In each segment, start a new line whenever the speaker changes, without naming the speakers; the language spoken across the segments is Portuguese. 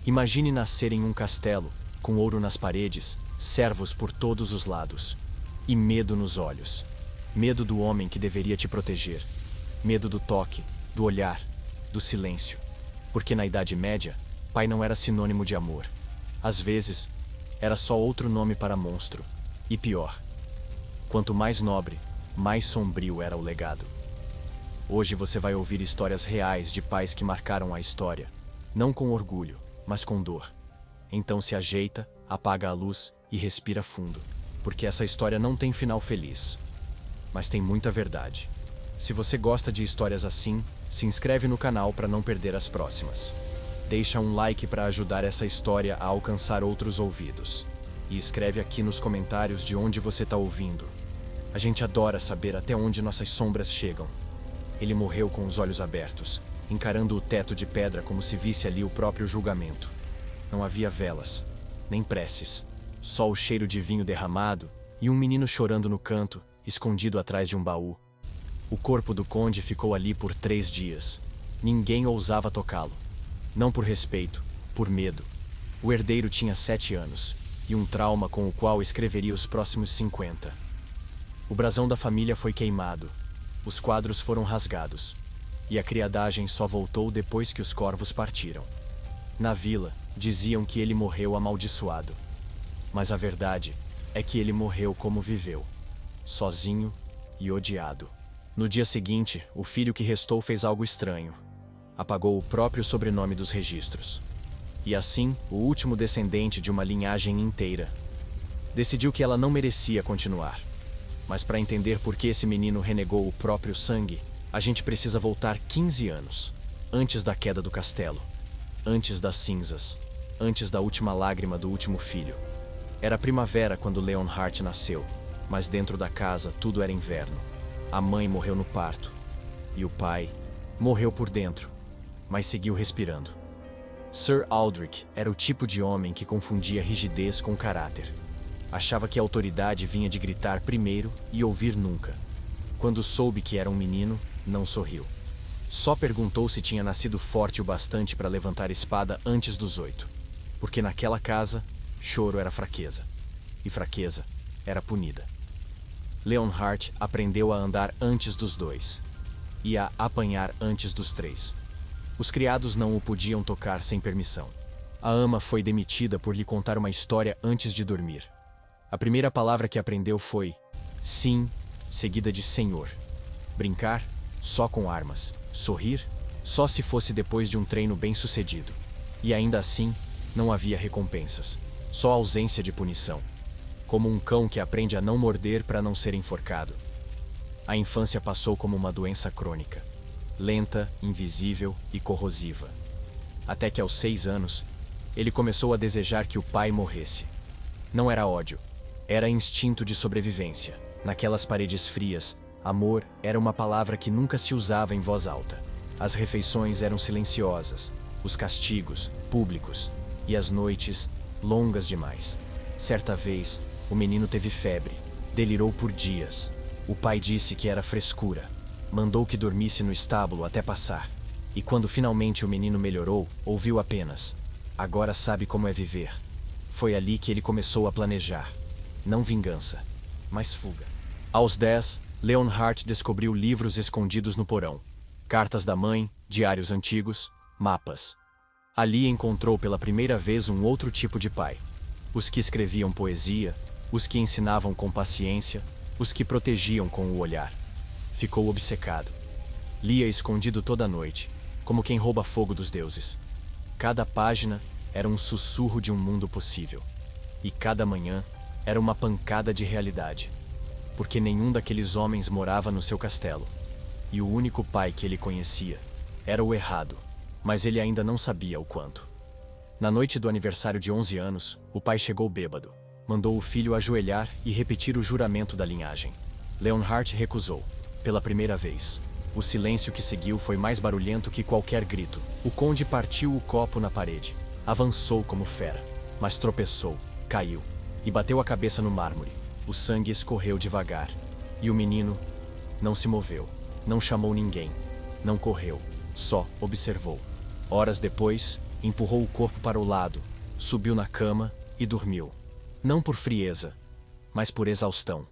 Imagine nascer em um castelo, com ouro nas paredes, servos por todos os lados. E medo nos olhos. Medo do homem que deveria te proteger. Medo do toque, do olhar, do silêncio. Porque na Idade Média, pai não era sinônimo de amor. Às vezes, era só outro nome para monstro. E pior. Quanto mais nobre, mais sombrio era o legado. Hoje você vai ouvir histórias reais de pais que marcaram a história. Não com orgulho, mas com dor. Então se ajeita, apaga a luz e respira fundo. Porque essa história não tem final feliz. Mas tem muita verdade. Se você gosta de histórias assim, se inscreve no canal para não perder as próximas. Deixa um like para ajudar essa história a alcançar outros ouvidos. E escreve aqui nos comentários de onde você está ouvindo. A gente adora saber até onde nossas sombras chegam. Ele morreu com os olhos abertos, encarando o teto de pedra como se visse ali o próprio julgamento. Não havia velas, nem preces. Só o cheiro de vinho derramado e um menino chorando no canto, escondido atrás de um baú. O corpo do conde ficou ali por 3 dias. Ninguém ousava tocá-lo. Não por respeito, por medo. O herdeiro tinha 7 anos, e um trauma com o qual escreveria os próximos 50. O brasão da família foi queimado. Os quadros foram rasgados. E a criadagem só voltou depois que os corvos partiram. Na vila, diziam que ele morreu amaldiçoado. Mas a verdade é que ele morreu como viveu. Sozinho e odiado. No dia seguinte, o filho que restou fez algo estranho. Apagou o próprio sobrenome dos registros. E assim, o último descendente de uma linhagem inteira. Decidiu que ela não merecia continuar. Mas para entender por que esse menino renegou o próprio sangue, a gente precisa voltar 15 anos. Antes da queda do castelo. Antes das cinzas. Antes da última lágrima do último filho. Era primavera quando Leonhardt nasceu, mas dentro da casa tudo era inverno. A mãe morreu no parto. E o pai morreu por dentro, mas seguiu respirando. Sir Aldrich era o tipo de homem que confundia rigidez com caráter. Achava que a autoridade vinha de gritar primeiro e ouvir nunca. Quando soube que era um menino, não sorriu. Só perguntou se tinha nascido forte o bastante para levantar espada antes dos 8. Porque naquela casa, choro era fraqueza. E fraqueza era punida. Leonhardt aprendeu a andar antes dos 2. E a apanhar antes dos 3. Os criados não o podiam tocar sem permissão. A ama foi demitida por lhe contar uma história antes de dormir. A primeira palavra que aprendeu foi sim, seguida de senhor. Brincar, só com armas. Sorrir, só se fosse depois de um treino bem-sucedido. E ainda assim, não havia recompensas. Só ausência de punição. Como um cão que aprende a não morder para não ser enforcado. A infância passou como uma doença crônica. Lenta, invisível e corrosiva. Até que aos 6 anos, ele começou a desejar que o pai morresse. Não era ódio, era instinto de sobrevivência. Naquelas paredes frias, amor era uma palavra que nunca se usava em voz alta. As refeições eram silenciosas, os castigos, públicos, e as noites, longas demais. Certa vez, o menino teve febre, delirou por dias. O pai disse que era frescura. Mandou que dormisse no estábulo até passar. E quando finalmente o menino melhorou, ouviu apenas: agora sabe como é viver. Foi ali que ele começou a planejar. Não vingança, mas fuga. Aos 10, Leonhardt descobriu livros escondidos no porão. Cartas da mãe, diários antigos, mapas. Ali encontrou pela primeira vez um outro tipo de pai. Os que escreviam poesia, os que ensinavam com paciência, os que protegiam com o olhar. Ficou obcecado. Lia escondido toda noite, como quem rouba fogo dos deuses. Cada página era um sussurro de um mundo possível. E cada manhã era uma pancada de realidade. Porque nenhum daqueles homens morava no seu castelo. E o único pai que ele conhecia era o errado, mas ele ainda não sabia o quanto. Na noite do aniversário de 11 anos, o pai chegou bêbado. Mandou o filho ajoelhar e repetir o juramento da linhagem. Leonhardt recusou. Pela primeira vez. O silêncio que seguiu foi mais barulhento que qualquer grito. O conde partiu o copo na parede. Avançou como fera. Mas tropeçou, caiu. E bateu a cabeça no mármore. O sangue escorreu devagar. E o menino não se moveu. Não chamou ninguém. Não correu. Só observou. Horas depois, empurrou o corpo para o lado, subiu na cama e dormiu. Não por frieza, mas por exaustão.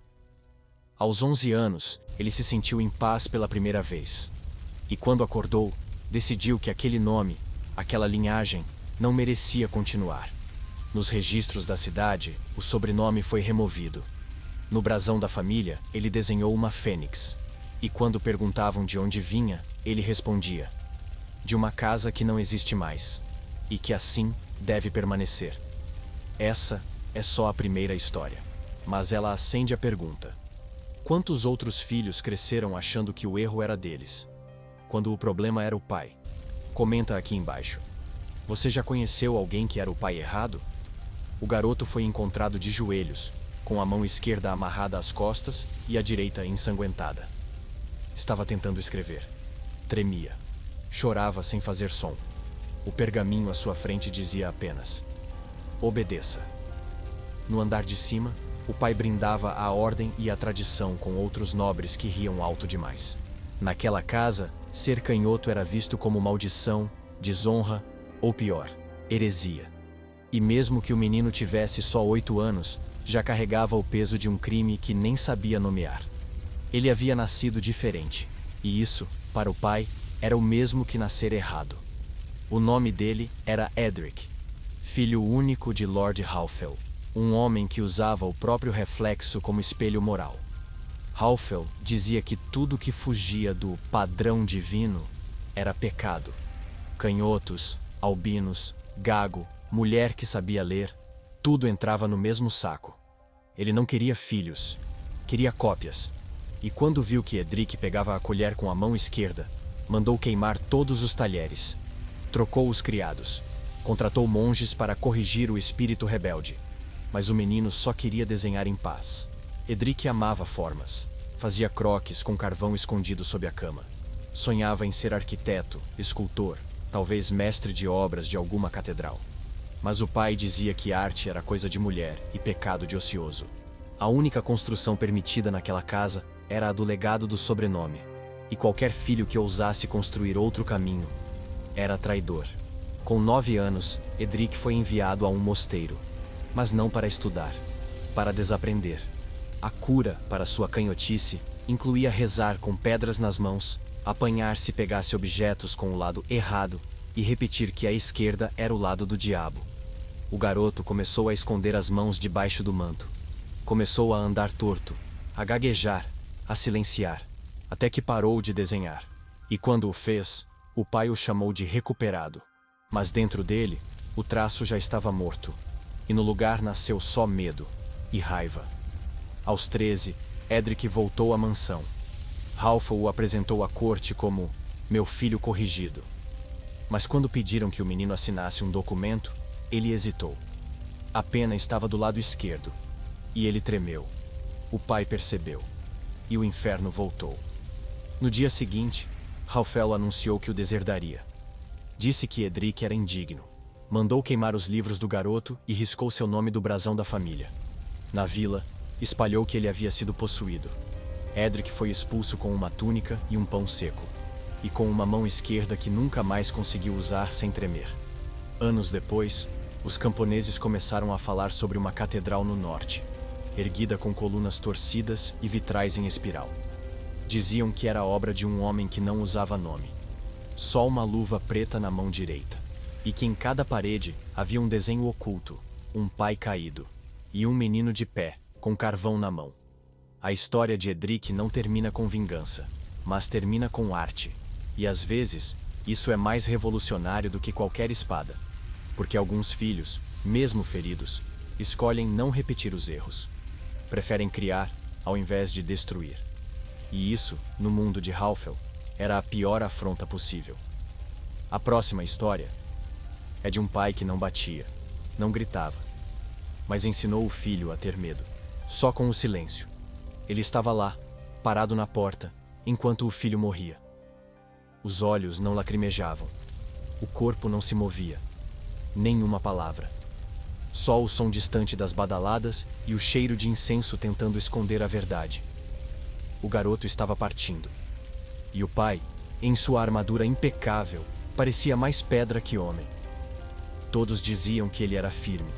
Aos 11 anos, ele se sentiu em paz pela primeira vez. E quando acordou, decidiu que aquele nome, aquela linhagem, não merecia continuar. Nos registros da cidade, o sobrenome foi removido. No brasão da família, ele desenhou uma fênix. E quando perguntavam de onde vinha, ele respondia: de uma casa que não existe mais, e que assim deve permanecer. Essa é só a primeira história, mas ela acende a pergunta: quantos outros filhos cresceram achando que o erro era deles, quando o problema era o pai? Comenta aqui embaixo. Você já conheceu alguém que era o pai errado? O garoto foi encontrado de joelhos, com a mão esquerda amarrada às costas e a direita ensanguentada. Estava tentando escrever. Tremia. Chorava sem fazer som. O pergaminho à sua frente dizia apenas: obedeça. No andar de cima, o pai brindava a ordem e a tradição com outros nobres que riam alto demais. Naquela casa, ser canhoto era visto como maldição, desonra ou pior, heresia. E mesmo que o menino tivesse só 8 anos, já carregava o peso de um crime que nem sabia nomear. Ele havia nascido diferente, e isso, para o pai, era o mesmo que nascer errado. O nome dele era Edric, filho único de Lord Halfel, um homem que usava o próprio reflexo como espelho moral. Halfel dizia que tudo que fugia do padrão divino era pecado. Canhotos, albinos, gago, mulher que sabia ler, tudo entrava no mesmo saco. Ele não queria filhos, queria cópias. E quando viu que Edric pegava a colher com a mão esquerda, mandou queimar todos os talheres. Trocou os criados. Contratou monges para corrigir o espírito rebelde. Mas o menino só queria desenhar em paz. Edric amava formas. Fazia croquis com carvão escondido sob a cama. Sonhava em ser arquiteto, escultor, talvez mestre de obras de alguma catedral. Mas o pai dizia que arte era coisa de mulher e pecado de ocioso. A única construção permitida naquela casa era a do legado do sobrenome. E qualquer filho que ousasse construir outro caminho era traidor. Com 9 anos, Edric foi enviado a um mosteiro. Mas não para estudar, para desaprender. A cura para sua canhotice incluía rezar com pedras nas mãos, apanhar se pegasse objetos com o lado errado e repetir que a esquerda era o lado do diabo. O garoto começou a esconder as mãos debaixo do manto. Começou a andar torto, a gaguejar, a silenciar, até que parou de desenhar. E quando o fez, o pai o chamou de recuperado. Mas dentro dele, o traço já estava morto. E no lugar nasceu só medo e raiva. Aos 13, Edric voltou à mansão. Halfel o apresentou à corte como meu filho corrigido. Mas quando pediram que o menino assinasse um documento, ele hesitou. A pena estava do lado esquerdo, e ele tremeu. O pai percebeu, e o inferno voltou. No dia seguinte, Halfel anunciou que o deserdaria. Disse que Edric era indigno. Mandou queimar os livros do garoto e riscou seu nome do brasão da família. Na vila, espalhou que ele havia sido possuído. Edric foi expulso com uma túnica e um pão seco, e com uma mão esquerda que nunca mais conseguiu usar sem tremer. Anos depois, os camponeses começaram a falar sobre uma catedral no norte, erguida com colunas torcidas e vitrais em espiral. Diziam que era obra de um homem que não usava nome. Só uma luva preta na mão direita. E que em cada parede havia um desenho oculto, um pai caído, e um menino de pé, com carvão na mão. A história de Edric não termina com vingança, mas termina com arte. E às vezes, isso é mais revolucionário do que qualquer espada. Porque alguns filhos, mesmo feridos, escolhem não repetir os erros. Preferem criar, ao invés de destruir. E isso, no mundo de Halfel, era a pior afronta possível. A próxima história é de um pai que não batia, não gritava, mas ensinou o filho a ter medo. Só com o silêncio. Ele estava lá, parado na porta, enquanto o filho morria. Os olhos não lacrimejavam. O corpo não se movia. Nenhuma palavra. Só o som distante das badaladas e o cheiro de incenso tentando esconder a verdade. O garoto estava partindo. E o pai, em sua armadura impecável, parecia mais pedra que homem. Todos diziam que ele era firme,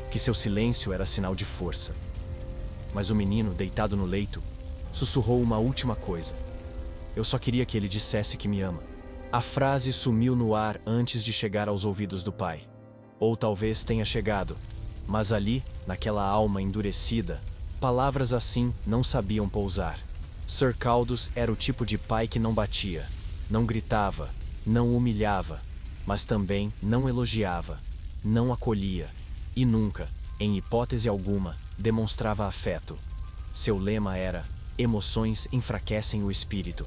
que seu silêncio era sinal de força. Mas o menino, deitado no leito, sussurrou uma última coisa. Eu só queria que ele dissesse que me ama. A frase sumiu no ar antes de chegar aos ouvidos do pai. Ou talvez tenha chegado, mas ali, naquela alma endurecida, palavras assim não sabiam pousar. Sir Caldus era o tipo de pai que não batia, não gritava, não humilhava, mas também não elogiava, não acolhia e nunca, em hipótese alguma, demonstrava afeto. Seu lema era: emoções enfraquecem o espírito.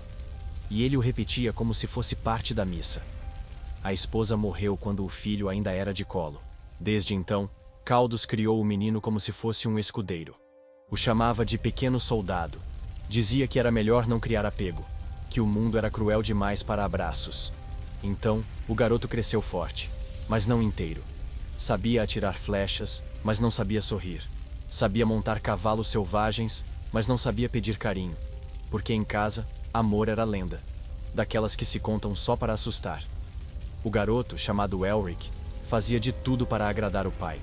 E ele o repetia como se fosse parte da missa. A esposa morreu quando o filho ainda era de colo. Desde então, Caldus criou o menino como se fosse um escudeiro. O chamava de pequeno soldado. Dizia que era melhor não criar apego, que o mundo era cruel demais para abraços. Então, o garoto cresceu forte, mas não inteiro. Sabia atirar flechas, mas não sabia sorrir. Sabia montar cavalos selvagens, mas não sabia pedir carinho. Porque em casa, amor era lenda, daquelas que se contam só para assustar. O garoto, chamado Elric, fazia de tudo para agradar o pai.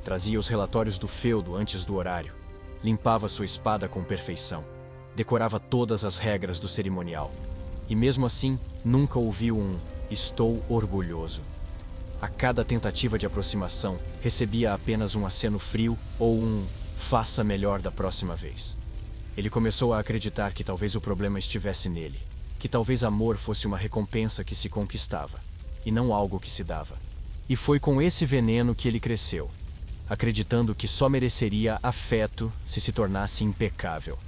Trazia os relatórios do feudo antes do horário. Limpava sua espada com perfeição. Decorava todas as regras do cerimonial. E mesmo assim, nunca ouviu um "estou orgulhoso". A cada tentativa de aproximação, recebia apenas um aceno frio ou um "faça melhor da próxima vez". Ele começou a acreditar que talvez o problema estivesse nele, que talvez amor fosse uma recompensa que se conquistava, e não algo que se dava. E foi com esse veneno que ele cresceu, acreditando que só mereceria afeto se tornasse impecável.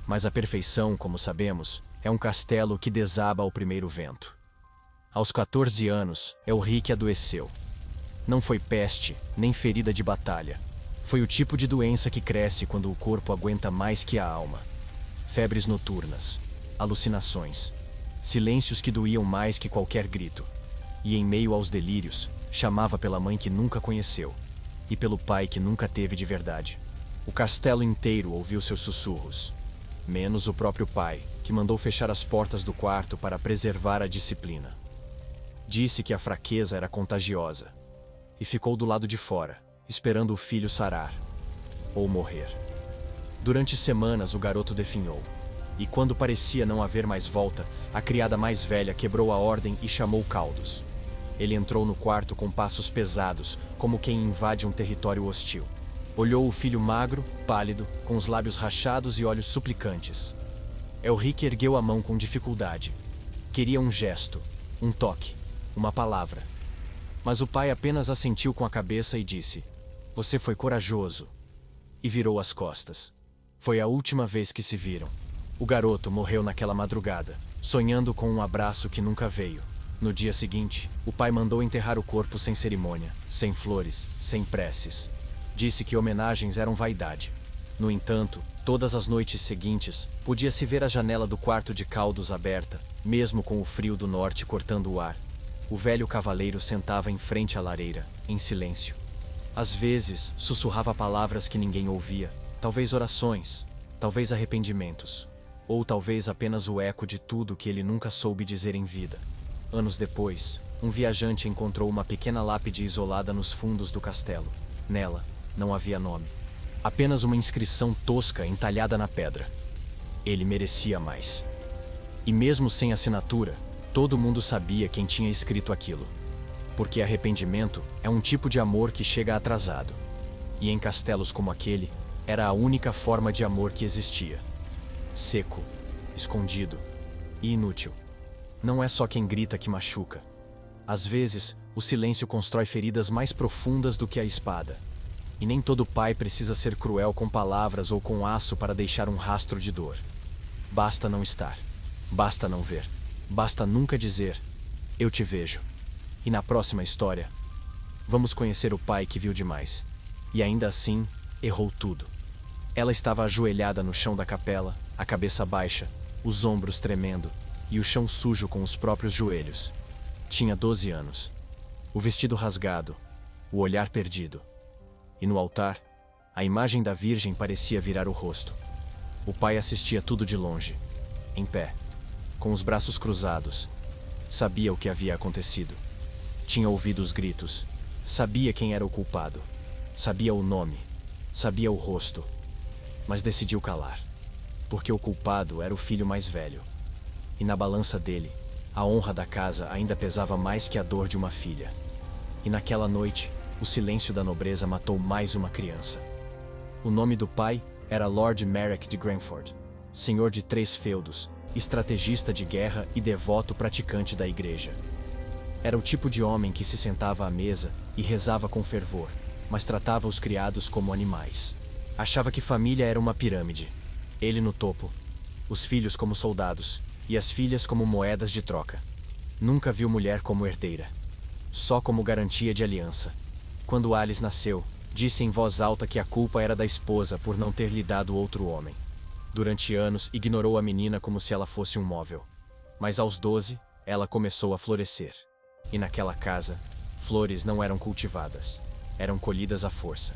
Mas a perfeição, como sabemos, é um castelo que desaba ao primeiro vento. Aos 14 anos, Elric adoeceu. Não foi peste, nem ferida de batalha. Foi o tipo de doença que cresce quando o corpo aguenta mais que a alma. Febres noturnas, alucinações, silêncios que doíam mais que qualquer grito. E em meio aos delírios, chamava pela mãe que nunca conheceu, e pelo pai que nunca teve de verdade. O castelo inteiro ouviu seus sussurros, menos o próprio pai, que mandou fechar as portas do quarto para preservar a disciplina. Disse que a fraqueza era contagiosa, e ficou do lado de fora, esperando o filho sarar, ou morrer. Durante semanas o garoto definhou, e quando parecia não haver mais volta, a criada mais velha quebrou a ordem e chamou Caldus. Ele entrou no quarto com passos pesados, como quem invade um território hostil. Olhou o filho magro, pálido, com os lábios rachados e olhos suplicantes. Elric ergueu a mão com dificuldade. Queria um gesto, um toque, uma palavra. Mas o pai apenas assentiu com a cabeça e disse: "Você foi corajoso", e virou as costas. Foi a última vez que se viram. O garoto morreu naquela madrugada, sonhando com um abraço que nunca veio. No dia seguinte, o pai mandou enterrar o corpo sem cerimônia, sem flores, sem preces. Disse que homenagens eram vaidade. No entanto, todas as noites seguintes, podia-se ver a janela do quarto de Caldus aberta, mesmo com o frio do norte cortando o ar. O velho cavaleiro sentava em frente à lareira, em silêncio. Às vezes, sussurrava palavras que ninguém ouvia, talvez orações, talvez arrependimentos, ou talvez apenas o eco de tudo que ele nunca soube dizer em vida. Anos depois, um viajante encontrou uma pequena lápide isolada nos fundos do castelo. Nela, não havia nome. Apenas uma inscrição tosca entalhada na pedra. Ele merecia mais. E mesmo sem assinatura, todo mundo sabia quem tinha escrito aquilo. Porque arrependimento é um tipo de amor que chega atrasado. E em castelos como aquele, era a única forma de amor que existia. Seco, escondido e inútil. Não é só quem grita que machuca. Às vezes, o silêncio constrói feridas mais profundas do que a espada. E nem todo pai precisa ser cruel com palavras ou com aço para deixar um rastro de dor. Basta não estar. Basta não ver. Basta nunca dizer: "Eu te vejo". E na próxima história, vamos conhecer o pai que viu demais. E ainda assim, errou tudo. Ela estava ajoelhada no chão da capela, a cabeça baixa, os ombros tremendo, e o chão sujo com os próprios joelhos. Tinha 12 anos. O vestido rasgado, o olhar perdido. E no altar, a imagem da Virgem parecia virar o rosto. O pai assistia tudo de longe, em pé, com os braços cruzados. Sabia o que havia acontecido. Tinha ouvido os gritos. Sabia quem era o culpado. Sabia o nome. Sabia o rosto. Mas decidiu calar. Porque o culpado era o filho mais velho. E na balança dele, a honra da casa ainda pesava mais que a dor de uma filha. E naquela noite, o silêncio da nobreza matou mais uma criança. O nome do pai era Lord Merrick de Granford, senhor de 3 feudos, estrategista de guerra e devoto praticante da igreja. Era o tipo de homem que se sentava à mesa e rezava com fervor, mas tratava os criados como animais. Achava que família era uma pirâmide. Ele no topo, os filhos como soldados e as filhas como moedas de troca. Nunca viu mulher como herdeira, só como garantia de aliança. Quando Alice nasceu, disse em voz alta que a culpa era da esposa por não ter lhe dado outro homem. Durante anos, ignorou a menina como se ela fosse um móvel. Mas aos 12, ela começou a florescer. E naquela casa, flores não eram cultivadas, eram colhidas à força.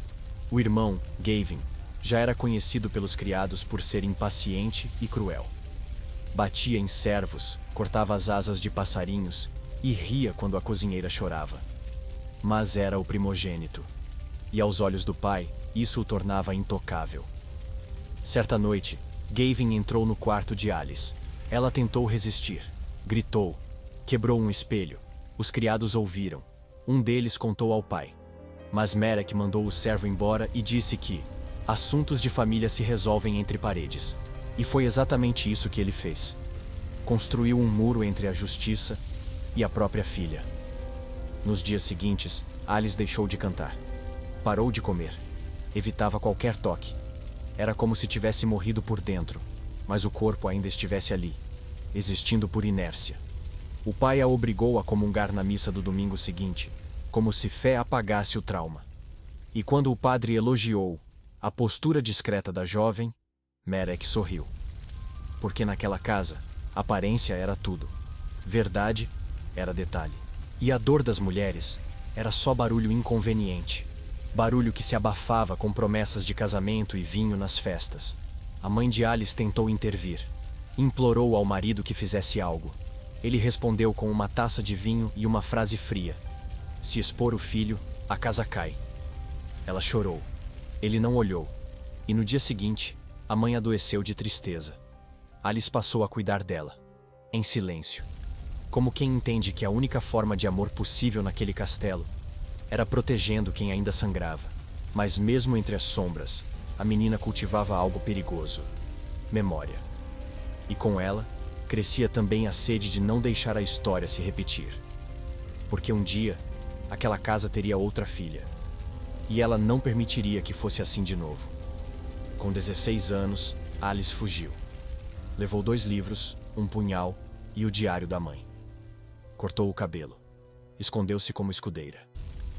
O irmão, Gavin, já era conhecido pelos criados por ser impaciente e cruel. Batia em servos, cortava as asas de passarinhos e ria quando a cozinheira chorava. Mas era o primogênito. E aos olhos do pai, isso o tornava intocável. Certa noite, Gavin entrou no quarto de Alice. Ela tentou resistir. Gritou. Quebrou um espelho. Os criados ouviram. Um deles contou ao pai. Mas Merrick mandou o servo embora e disse que assuntos de família se resolvem entre paredes. E foi exatamente isso que ele fez. Construiu um muro entre a justiça e a própria filha. Nos dias seguintes, Alice deixou de cantar. Parou de comer. Evitava qualquer toque. Era como se tivesse morrido por dentro, mas o corpo ainda estivesse ali, existindo por inércia. O pai a obrigou a comungar na missa do domingo seguinte, como se fé apagasse o trauma. E quando o padre elogiou a postura discreta da jovem, Merrick sorriu. Porque naquela casa, aparência era tudo. Verdade era detalhe. E a dor das mulheres era só barulho inconveniente. Barulho que se abafava com promessas de casamento e vinho nas festas. A mãe de Alice tentou intervir. Implorou ao marido que fizesse algo. Ele respondeu com uma taça de vinho e uma frase fria. Se expor o filho, a casa cai. Ela chorou. Ele não olhou. E no dia seguinte, a mãe adoeceu de tristeza. Alice passou a cuidar dela, em silêncio. Como quem entende que a única forma de amor possível naquele castelo era protegendo quem ainda sangrava. Mas mesmo entre as sombras, a menina cultivava algo perigoso: memória. E com ela, crescia também a sede de não deixar a história se repetir. Porque um dia, aquela casa teria outra filha. E ela não permitiria que fosse assim de novo. Com 16 anos, Alice fugiu. Levou 2 livros, um punhal e o diário da mãe. Cortou o cabelo. Escondeu-se como escudeira.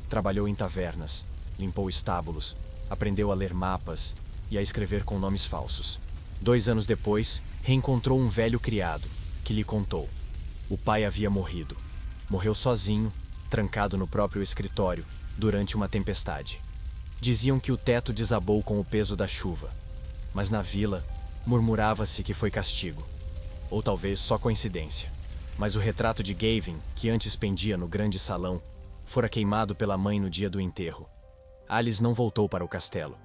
Trabalhou em tavernas, limpou estábulos, aprendeu a ler mapas e a escrever com nomes falsos. 2 anos depois, reencontrou um velho criado, que lhe contou. O pai havia morrido. Morreu sozinho, trancado no próprio escritório, durante uma tempestade. Diziam que o teto desabou com o peso da chuva. Mas na vila, murmurava-se que foi castigo. Ou talvez só coincidência. Mas o retrato de Gavin, que antes pendia no grande salão, fora queimado pela mãe no dia do enterro. Alice não voltou para o castelo.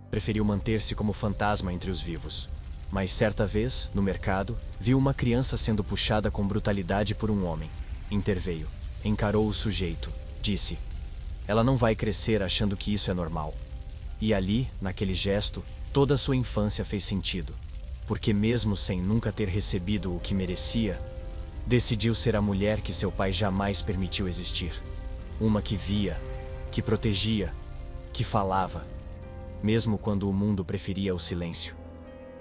Preferiu manter-se como fantasma entre os vivos. Mas certa vez, no mercado, viu uma criança sendo puxada com brutalidade por um homem. Interveio. Encarou o sujeito. Disse: ela não vai crescer achando que isso é normal. E ali, naquele gesto, toda a sua infância fez sentido. Porque mesmo sem nunca ter recebido o que merecia, decidiu ser a mulher que seu pai jamais permitiu existir. Uma que via, que protegia, que falava, mesmo quando o mundo preferia o silêncio.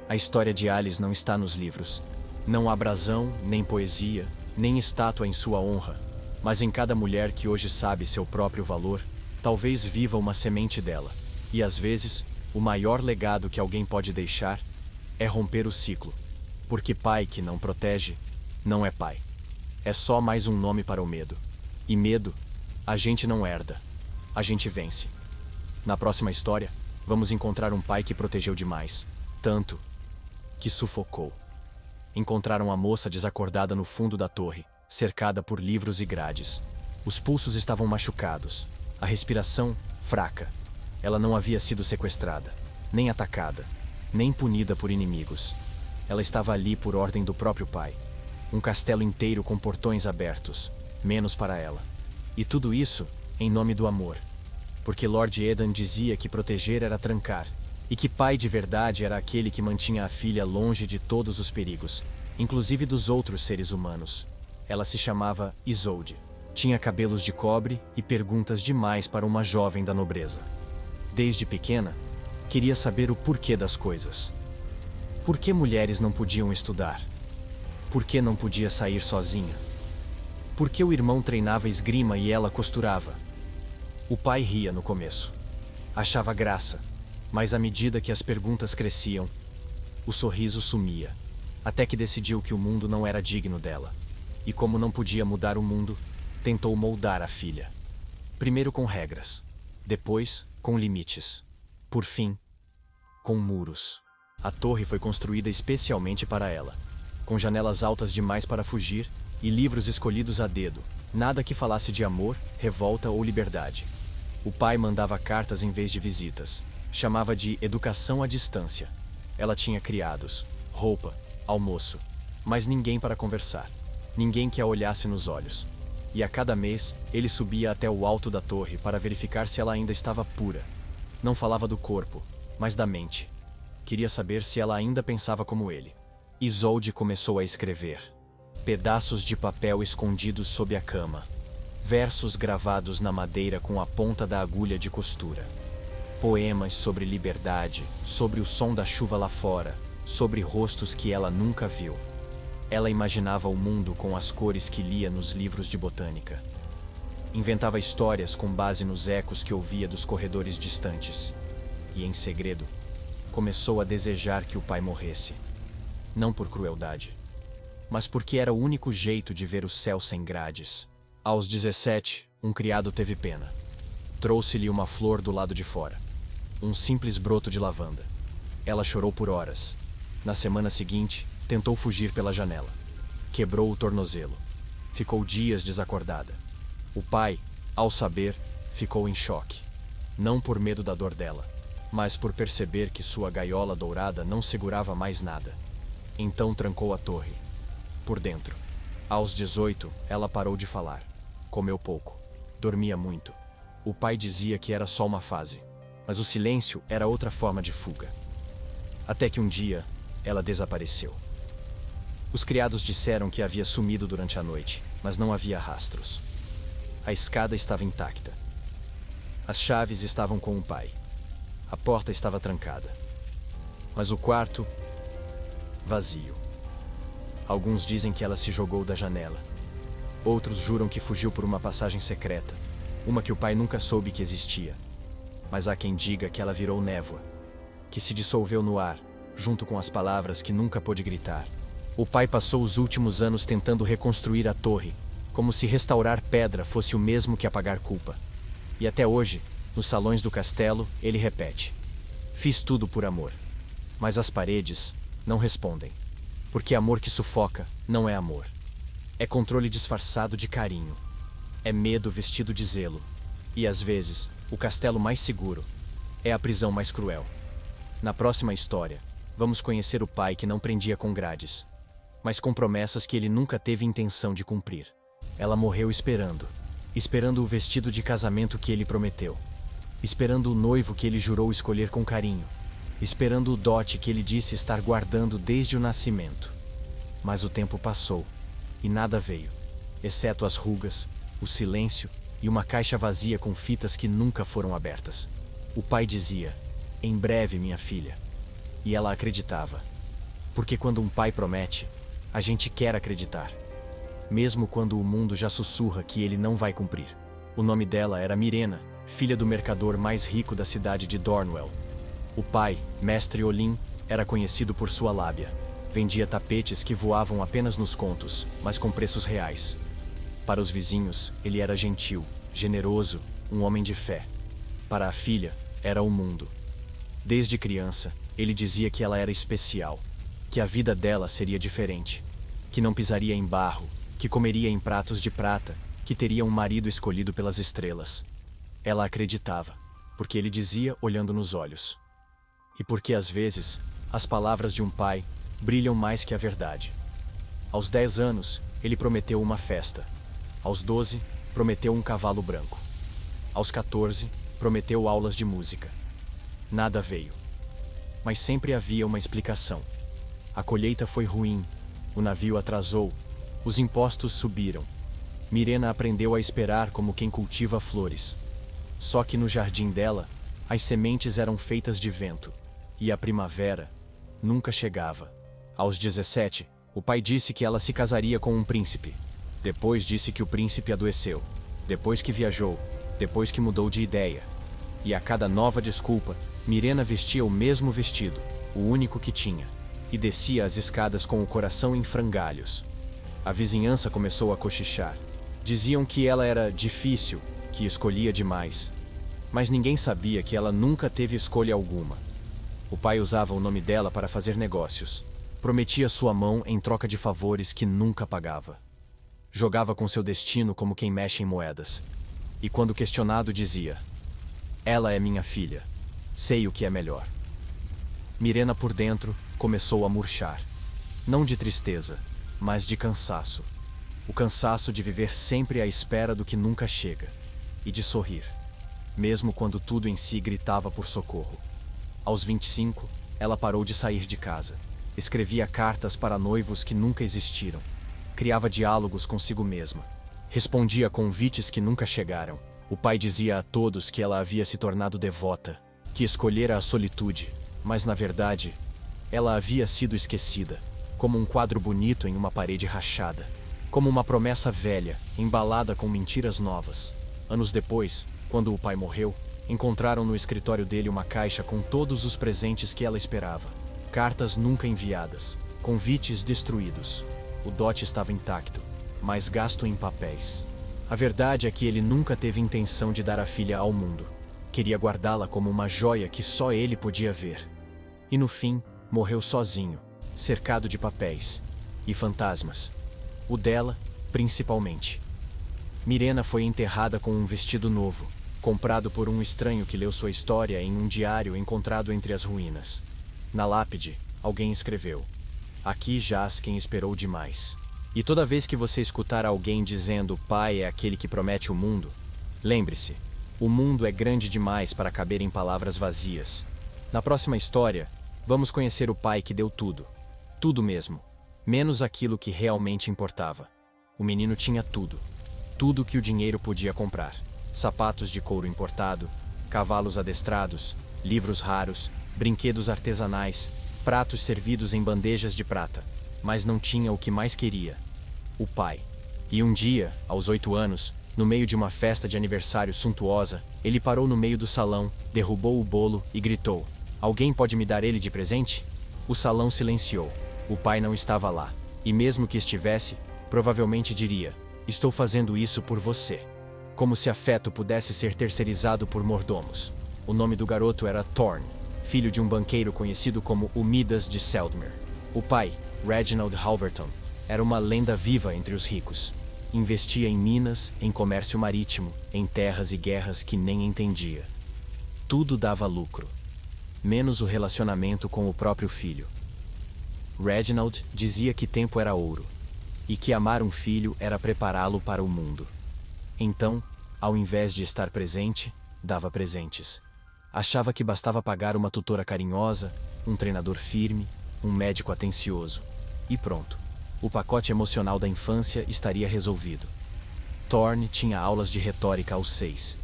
A história de Alice não está nos livros. Não há brasão, nem poesia, nem estátua em sua honra. Mas em cada mulher que hoje sabe seu próprio valor, talvez viva uma semente dela. E às vezes, o maior legado que alguém pode deixar é romper o ciclo. Porque pai que não protege, não é pai. É só mais um nome para o medo. E medo, a gente não herda. A gente vence. Na próxima história, vamos encontrar um pai que protegeu demais. Tanto que sufocou. Encontraram a moça desacordada no fundo da torre, cercada por livros e grades. Os pulsos estavam machucados. A respiração, fraca. Ela não havia sido sequestrada, nem atacada, nem punida por inimigos. Ela estava ali por ordem do próprio pai. Um castelo inteiro com portões abertos, menos para ela. E tudo isso em nome do amor. Porque Lord Edan dizia que proteger era trancar, e que pai de verdade era aquele que mantinha a filha longe de todos os perigos, inclusive dos outros seres humanos. Ela se chamava Isolde. Tinha cabelos de cobre e perguntas demais para uma jovem da nobreza. Desde pequena, queria saber o porquê das coisas. Por que mulheres não podiam estudar? Por que não podia sair sozinha? Por que o irmão treinava esgrima e ela costurava? O pai ria no começo. Achava graça, mas à medida que as perguntas cresciam, o sorriso sumia, até que decidiu que o mundo não era digno dela. E como não podia mudar o mundo, tentou moldar a filha. Primeiro com regras, depois com limites. Por fim, com muros. A torre foi construída especialmente para ela, com janelas altas demais para fugir e livros escolhidos a dedo, nada que falasse de amor, revolta ou liberdade. O pai mandava cartas em vez de visitas, chamava de educação à distância. Ela tinha criados, roupa, almoço, mas ninguém para conversar, ninguém que a olhasse nos olhos. E a cada mês, ele subia até o alto da torre para verificar se ela ainda estava pura. Não falava do corpo, mas da mente. Queria saber se ela ainda pensava como ele. Isolde começou a escrever. Pedaços de papel escondidos sob a cama. Versos gravados na madeira com a ponta da agulha de costura. Poemas sobre liberdade, sobre o som da chuva lá fora, sobre rostos que ela nunca viu. Ela imaginava o mundo com as cores que lia nos livros de botânica. Inventava histórias com base nos ecos que ouvia dos corredores distantes. E, em segredo, começou a desejar que o pai morresse. Não por crueldade, mas porque era o único jeito de ver o céu sem grades. Aos 17, um criado teve pena. Trouxe-lhe uma flor do lado de fora. Um simples broto de lavanda. Ela chorou por horas. Na semana seguinte, tentou fugir pela janela. Quebrou o tornozelo. Ficou dias desacordada. O pai, ao saber, ficou em choque. Não por medo da dor dela, mas por perceber que sua gaiola dourada não segurava mais nada. Então trancou a torre. Por dentro. Aos 18, ela parou de falar. Comeu pouco. Dormia muito. O pai dizia que era só uma fase, mas o silêncio era outra forma de fuga. Até que um dia, ela desapareceu. Os criados disseram que havia sumido durante a noite, mas não havia rastros. A escada estava intacta. As chaves estavam com o pai. A porta estava trancada. Mas o quarto, vazio. Alguns dizem que ela se jogou da janela. Outros juram que fugiu por uma passagem secreta, uma que o pai nunca soube que existia. Mas há quem diga que ela virou névoa, que se dissolveu no ar, junto com as palavras que nunca pôde gritar. O pai passou os últimos anos tentando reconstruir a torre, como se restaurar pedra fosse o mesmo que apagar culpa. E até hoje, nos salões do castelo, ele repete: fiz tudo por amor. Mas as paredes não respondem. Porque amor que sufoca não é amor. É controle disfarçado de carinho. É medo vestido de zelo. E às vezes, o castelo mais seguro é a prisão mais cruel. Na próxima história, vamos conhecer o pai que não prendia com grades, mas com promessas que ele nunca teve intenção de cumprir. Ela morreu esperando o vestido de casamento que ele prometeu, esperando o noivo que ele jurou escolher com carinho, esperando o dote que ele disse estar guardando desde o nascimento. Mas o tempo passou, e nada veio, exceto as rugas, o silêncio e uma caixa vazia com fitas que nunca foram abertas. O pai dizia: em breve, minha filha. E ela acreditava. Porque quando um pai promete, a gente quer acreditar. Mesmo quando o mundo já sussurra que ele não vai cumprir. O nome dela era Mirena, filha do mercador mais rico da cidade de Dornwell. O pai, Mestre Olin, era conhecido por sua lábia. Vendia tapetes que voavam apenas nos contos, mas com preços reais. Para os vizinhos, ele era gentil, generoso, um homem de fé. Para a filha, era o mundo. Desde criança, ele dizia que ela era especial, que a vida dela seria diferente, que não pisaria em barro, que comeria em pratos de prata, que teria um marido escolhido pelas estrelas. Ela acreditava, porque ele dizia olhando nos olhos. E porque às vezes, as palavras de um pai brilham mais que a verdade. Aos 10 anos, ele prometeu uma festa. Aos 12, prometeu um cavalo branco. Aos 14, prometeu aulas de música. Nada veio. Mas sempre havia uma explicação. A colheita foi ruim, o navio atrasou, os impostos subiram. Mirena aprendeu a esperar como quem cultiva flores. Só que no jardim dela, as sementes eram feitas de vento, e a primavera nunca chegava. Aos 17, o pai disse que ela se casaria com um príncipe. Depois disse que o príncipe adoeceu. Depois que viajou. Depois que mudou de ideia. E a cada nova desculpa, Mirena vestia o mesmo vestido, o único que tinha, e descia as escadas com o coração em frangalhos. A vizinhança começou a cochichar. Diziam que ela era difícil, que escolhia demais. Mas ninguém sabia que ela nunca teve escolha alguma. O pai usava o nome dela para fazer negócios. Prometia sua mão em troca de favores que nunca pagava. Jogava com seu destino como quem mexe em moedas. E quando questionado dizia: "Ela é minha filha. Sei o que é melhor." Mirena por dentro começou a murchar. Não de tristeza, mas de cansaço. O cansaço de viver sempre à espera do que nunca chega. E de sorrir, mesmo quando tudo em si gritava por socorro. Aos 25, ela parou de sair de casa. Escrevia cartas para noivos que nunca existiram. Criava diálogos consigo mesma. Respondia a convites que nunca chegaram. O pai dizia a todos que ela havia se tornado devota, que escolhera a solitude, mas na verdade, ela havia sido esquecida, como um quadro bonito em uma parede rachada, como uma promessa velha, embalada com mentiras novas. Anos depois, quando o pai morreu, encontraram no escritório dele uma caixa com todos os presentes que ela esperava. Cartas nunca enviadas, convites destruídos. O dote estava intacto, mas gasto em papéis. A verdade é que ele nunca teve intenção de dar a filha ao mundo. Queria guardá-la como uma joia que só ele podia ver. E no fim, morreu sozinho, cercado de papéis e fantasmas. O dela, principalmente. Mirena foi enterrada com um vestido novo, comprado por um estranho que leu sua história em um diário encontrado entre as ruínas. Na lápide, alguém escreveu: "Aqui jaz quem esperou demais." E toda vez que você escutar alguém dizendo "pai é aquele que promete o mundo", lembre-se, o mundo é grande demais para caber em palavras vazias. Na próxima história, vamos conhecer o pai que deu tudo. Tudo mesmo. Menos aquilo que realmente importava. O menino tinha tudo. Tudo que o dinheiro podia comprar. Sapatos de couro importado, cavalos adestrados, livros raros, brinquedos artesanais, pratos servidos em bandejas de prata. Mas não tinha o que mais queria: o pai. E um dia, aos 8 anos, no meio de uma festa de aniversário suntuosa, ele parou no meio do salão, derrubou o bolo e gritou: "Alguém pode me dar ele de presente?" O salão silenciou. O pai não estava lá. E mesmo que estivesse, provavelmente diria: "Estou fazendo isso por você." Como se afeto pudesse ser terceirizado por mordomos. O nome do garoto era Thorn, filho de um banqueiro conhecido como o Midas de Seldmer. O pai, Reginald Halverton, era uma lenda viva entre os ricos. Investia em minas, em comércio marítimo, em terras e guerras que nem entendia. Tudo dava lucro, menos o relacionamento com o próprio filho. Reginald dizia que tempo era ouro, e que amar um filho era prepará-lo para o mundo. Então, ao invés de estar presente, dava presentes. Achava que bastava pagar uma tutora carinhosa, um treinador firme, um médico atencioso. E pronto. O pacote emocional da infância estaria resolvido. Thorn tinha aulas de retórica aos 6.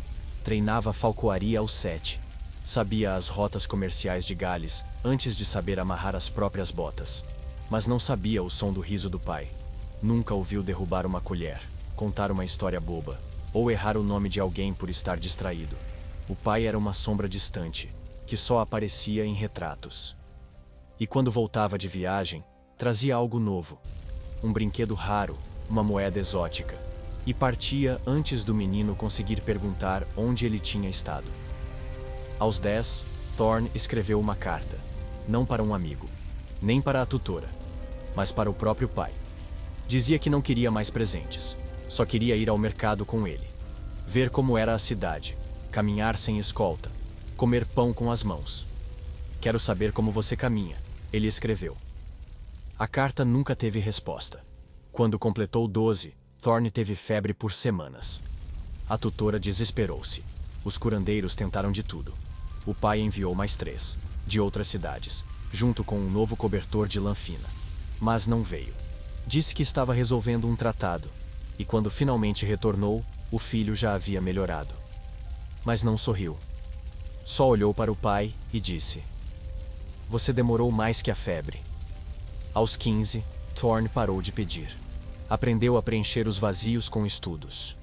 Treinava falcoaria aos 7. Sabia as rotas comerciais de Gales antes de saber amarrar as próprias botas. Mas não sabia o som do riso do pai. Nunca ouviu derrubar uma colher, contar uma história boba, ou errar o nome de alguém por estar distraído. O pai era uma sombra distante, que só aparecia em retratos. E quando voltava de viagem, trazia algo novo. Um brinquedo raro, uma moeda exótica. E partia antes do menino conseguir perguntar onde ele tinha estado. Aos 10, Thorn escreveu uma carta. Não para um amigo, nem para a tutora, mas para o próprio pai. Dizia que não queria mais presentes. Só queria ir ao mercado com ele. Ver como era a cidade. caminhar sem escolta, comer pão com as mãos. Quero saber como você caminha, ele escreveu. A carta nunca teve resposta. Quando completou 12, Thorne teve febre por semanas. A tutora desesperou-se. Os curandeiros tentaram de tudo. O pai enviou mais 3, de outras cidades, junto com um novo cobertor de lã fina. Mas não veio. Disse que estava resolvendo um tratado, e quando finalmente retornou, o filho já havia melhorado. Mas não sorriu. Só olhou para o pai e disse: "Você demorou mais que a febre." Aos 15, Thorne parou de pedir. Aprendeu a preencher os vazios com estudos.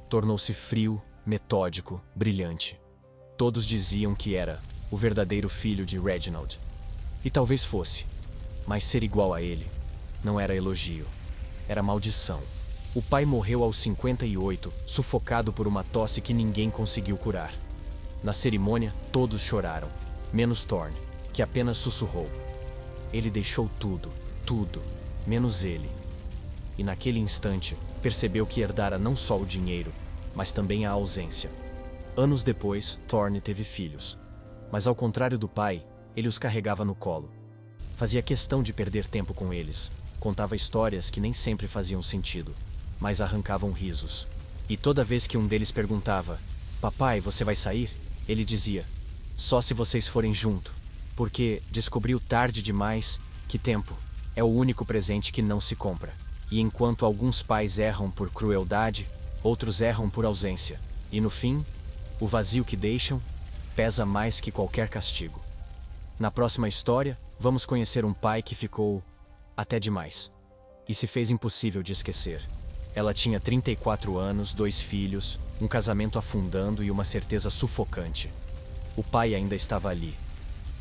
Tornou-se frio, metódico, brilhante. Todos diziam que era o verdadeiro filho de Reginald. E talvez fosse, mas ser igual a ele não era elogio, era maldição. O pai morreu aos 58, sufocado por uma tosse que ninguém conseguiu curar. Na cerimônia, todos choraram, menos Thorne, que apenas sussurrou. Ele deixou tudo, menos ele. E naquele instante, percebeu que herdara não só o dinheiro, mas também a ausência. Anos depois, Thorne teve filhos. Mas ao contrário do pai, ele os carregava no colo. Fazia questão de perder tempo com eles. Contava histórias que nem sempre faziam sentido, mas arrancavam risos. E toda vez que um deles perguntava: "Papai, você vai sair?", ele dizia: "Só se vocês forem junto, porque descobriu tarde demais que tempo é o único presente que não se compra. E enquanto alguns pais erram por crueldade, outros erram por ausência. E no fim, o vazio que deixam pesa mais que qualquer castigo." Na próxima história, vamos conhecer um pai que ficou até demais e se fez impossível de esquecer. Ela tinha 34 anos, 2 filhos, um casamento afundando e uma certeza sufocante. O pai ainda estava ali.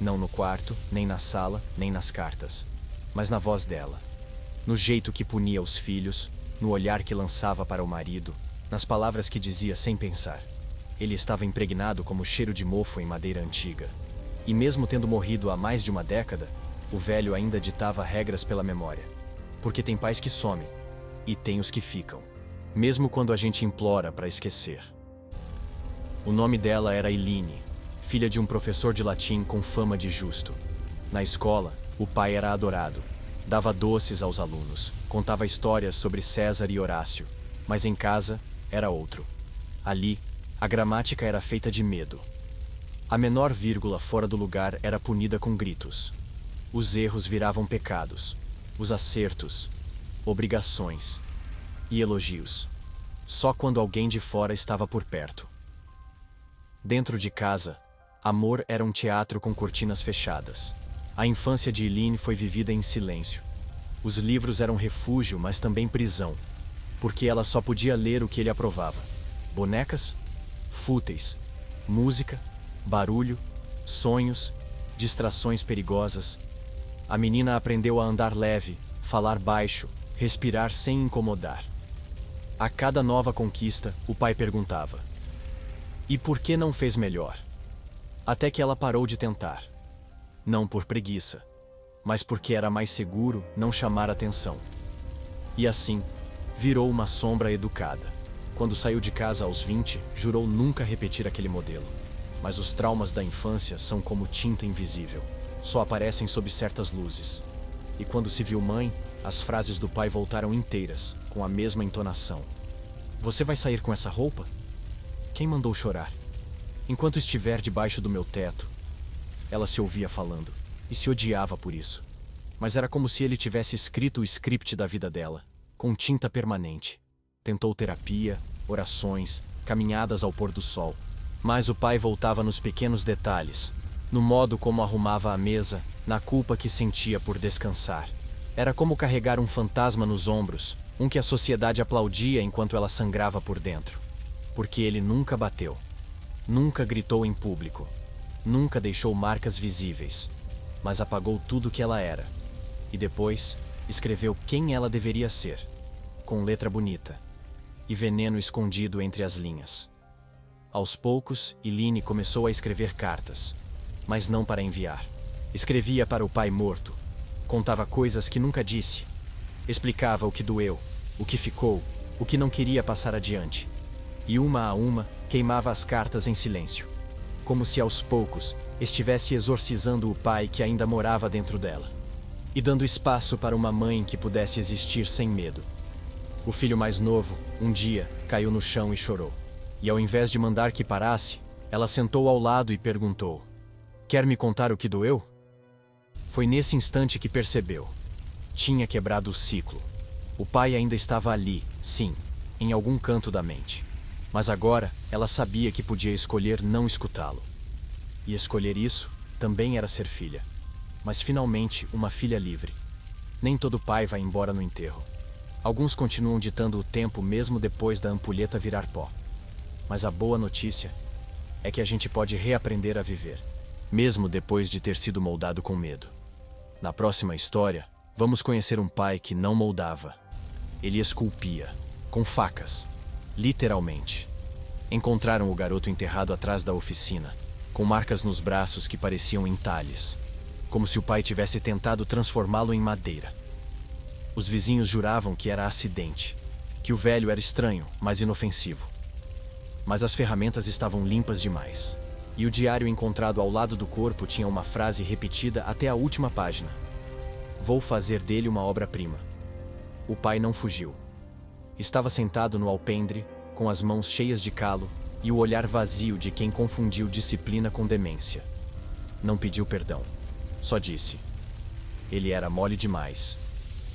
Não no quarto, nem na sala, nem nas cartas, mas na voz dela. No jeito que punia os filhos, no olhar que lançava para o marido, nas palavras que dizia sem pensar. Ele estava impregnado como cheiro de mofo em madeira antiga. E mesmo tendo morrido há mais de uma década, o velho ainda ditava regras pela memória. Porque tem pais que somem, e tem os que ficam, mesmo quando a gente implora para esquecer. O nome dela era Eileen, filha de um professor de latim com fama de justo. Na escola, o pai era adorado. Dava doces aos alunos, contava histórias sobre César e Horácio, mas em casa era outro. Ali, a gramática era feita de medo. A menor vírgula fora do lugar era punida com gritos. Os erros viravam pecados, os acertos, obrigações e elogios. Só quando alguém de fora estava por perto. Dentro de casa, amor era um teatro com cortinas fechadas. A infância de Eileen foi vivida em silêncio. Os livros eram refúgio, mas também prisão, porque ela só podia ler o que ele aprovava. Bonecas, fúteis, música, barulho, sonhos, distrações perigosas. A menina aprendeu a andar leve, falar baixo, respirar sem incomodar. A cada nova conquista, o pai perguntava: "E por que não fez melhor?" Até que ela parou de tentar. Não por preguiça, mas porque era mais seguro não chamar atenção. E assim, virou uma sombra educada. Quando saiu de casa aos 20, jurou nunca repetir aquele modelo. Mas os traumas da infância são como tinta invisível. Só aparecem sob certas luzes. E quando se viu mãe, as frases do pai voltaram inteiras, com a mesma entonação. "Você vai sair com essa roupa? Quem mandou chorar? Enquanto estiver debaixo do meu teto." Ela se ouvia falando, e se odiava por isso. Mas era como se ele tivesse escrito o script da vida dela, com tinta permanente. Tentou terapia, orações, caminhadas ao pôr do sol. Mas o pai voltava nos pequenos detalhes, no modo como arrumava a mesa, na culpa que sentia por descansar. Era como carregar um fantasma nos ombros, um que a sociedade aplaudia enquanto ela sangrava por dentro. Porque ele nunca bateu, nunca gritou em público, nunca deixou marcas visíveis, mas apagou tudo que ela era. E depois, escreveu quem ela deveria ser, com letra bonita, e veneno escondido entre as linhas. Aos poucos, Eileen começou a escrever cartas, mas não para enviar. Escrevia para o pai morto, contava coisas que nunca disse, explicava o que doeu, o que ficou, o que não queria passar adiante. e uma a uma queimava as cartas em silêncio, como se aos poucos estivesse exorcizando o pai que ainda morava dentro dela, e dando espaço para uma mãe que pudesse existir sem medo. O filho mais novo, um dia, caiu no chão e chorou. E ao invés de mandar que parasse, ela sentou ao lado e perguntou: "Quer me contar o que doeu?" Foi nesse instante que percebeu. Tinha quebrado o ciclo. O pai ainda estava ali, sim, em algum canto da mente. Mas agora ela sabia que podia escolher não escutá-lo. E escolher isso também era ser filha. Mas finalmente uma filha livre. Nem todo pai vai embora no enterro. Alguns continuam ditando o tempo mesmo depois da ampulheta virar pó. Mas a boa notícia é que a gente pode reaprender a viver, mesmo depois de ter sido moldado com medo. Na próxima história, vamos conhecer um pai que não moldava. Ele esculpia, com facas, literalmente. Encontraram o garoto enterrado atrás da oficina, com marcas nos braços que pareciam entalhes, como se o pai tivesse tentado transformá-lo em madeira. Os vizinhos juravam que era acidente, que o velho era estranho, mas inofensivo. Mas as ferramentas estavam limpas demais, e o diário encontrado ao lado do corpo tinha uma frase repetida até a última página: "Vou fazer dele uma obra-prima." O pai não fugiu. Estava sentado no alpendre, com as mãos cheias de calo e o olhar vazio de quem confundiu disciplina com demência. Não pediu perdão. Só disse: "Ele era mole demais.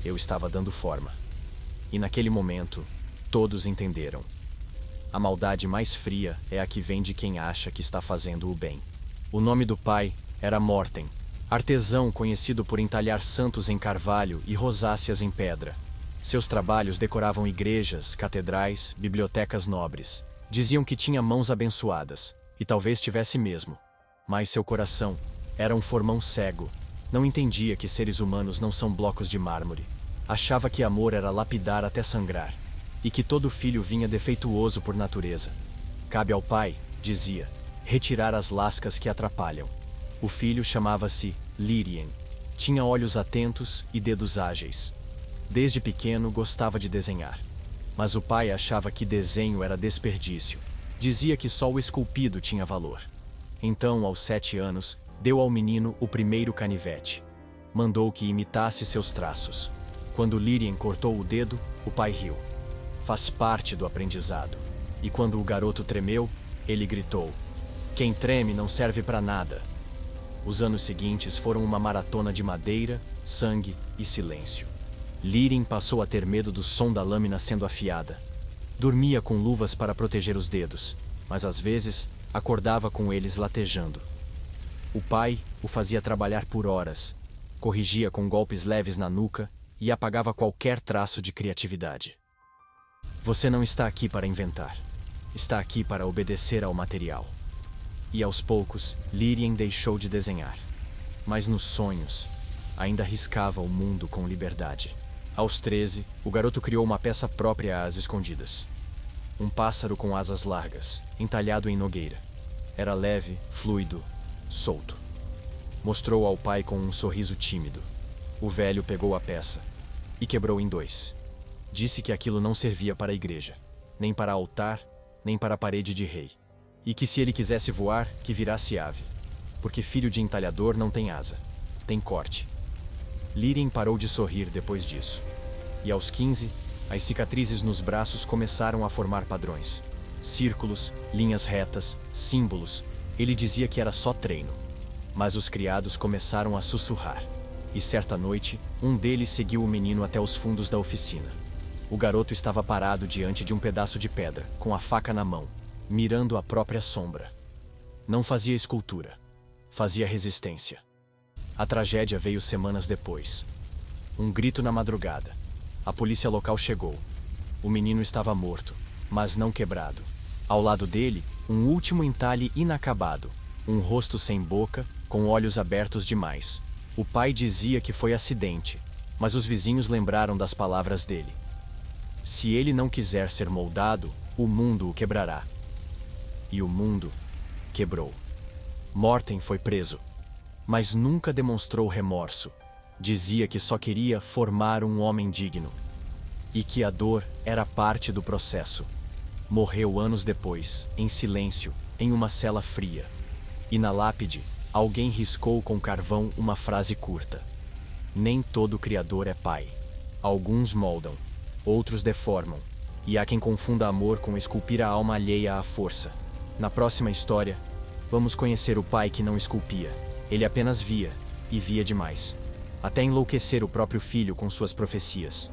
Eu estava dando forma." E naquele momento, todos entenderam. A maldade mais fria é a que vem de quem acha que está fazendo o bem. O nome do pai era Morten, artesão conhecido por entalhar santos em carvalho e rosáceas em pedra. Seus trabalhos decoravam igrejas, catedrais, bibliotecas nobres. Diziam que tinha mãos abençoadas, e talvez tivesse mesmo. Mas seu coração era um formão cego. Não entendia que seres humanos não são blocos de mármore. Achava que amor era lapidar até sangrar, e que todo filho vinha defeituoso por natureza. Cabe ao pai, dizia, retirar as lascas que atrapalham. O filho chamava-se Lirien. Tinha olhos atentos e dedos ágeis. Desde pequeno gostava de desenhar. Mas o pai achava que desenho era desperdício. Dizia que só o esculpido tinha valor. Então, aos 7 anos, deu ao menino o primeiro canivete. Mandou que imitasse seus traços. Quando Lirien cortou o dedo, o pai riu. Faz parte do aprendizado. E quando o garoto tremeu, ele gritou: "Quem treme não serve para nada." Os anos seguintes foram uma maratona de madeira, sangue e silêncio. Lirien passou a ter medo do som da lâmina sendo afiada. Dormia com luvas para proteger os dedos, mas às vezes acordava com eles latejando. O pai o fazia trabalhar por horas, corrigia com golpes leves na nuca e apagava qualquer traço de criatividade. Você não está aqui para inventar. Está aqui para obedecer ao material. E aos poucos, Lirien deixou de desenhar. Mas nos sonhos, ainda riscava o mundo com liberdade. Aos 13, o garoto criou uma peça própria às escondidas. Um pássaro com asas largas, entalhado em nogueira. Era leve, fluido, solto. Mostrou ao pai com um sorriso tímido. O velho pegou a peça e quebrou em 2. Disse que aquilo não servia para a igreja, nem para altar, nem para a parede de rei. E que se ele quisesse voar, que virasse ave. Porque filho de entalhador não tem asa, tem corte. Lirien parou de sorrir depois disso. E aos 15, as cicatrizes nos braços começaram a formar padrões. Círculos, linhas retas, símbolos. Ele dizia que era só treino. Mas os criados começaram a sussurrar. E certa noite, um deles seguiu o menino até os fundos da oficina. O garoto estava parado diante de um pedaço de pedra, com a faca na mão, mirando a própria sombra. Não fazia escultura. Fazia resistência. A tragédia veio semanas depois. Um grito na madrugada. A polícia local chegou. O menino estava morto, mas não quebrado. Ao lado dele, um último entalhe inacabado. Um rosto sem boca, com olhos abertos demais. O pai dizia que foi acidente, mas os vizinhos lembraram das palavras dele. Se ele não quiser ser moldado, o mundo o quebrará. E o mundo quebrou. Morten foi preso, mas nunca demonstrou remorso. Dizia que só queria formar um homem digno. E que a dor era parte do processo. morreu anos depois, em silêncio, em uma cela fria. E na lápide, alguém riscou com carvão uma frase curta: nem todo criador é pai. Alguns moldam, outros deformam, e há quem confunda amor com esculpir a alma alheia à força. Na próxima história, vamos conhecer o pai que não esculpia. Ele apenas via, e via demais. Até enlouquecer o próprio filho com suas profecias.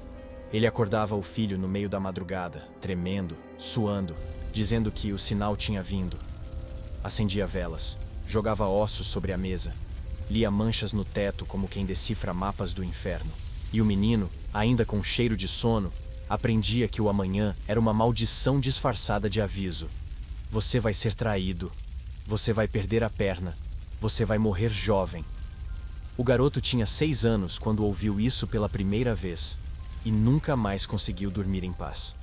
Ele acordava o filho no meio da madrugada, tremendo, suando, dizendo que o sinal tinha vindo. Acendia velas, jogava ossos sobre a mesa, lia manchas no teto como quem decifra mapas do inferno. E o menino, ainda com cheiro de sono, aprendia que o amanhã era uma maldição disfarçada de aviso. Você vai ser traído. Você vai perder a perna. Você vai morrer jovem. O garoto tinha 6 anos quando ouviu isso pela primeira vez, e nunca mais conseguiu dormir em paz.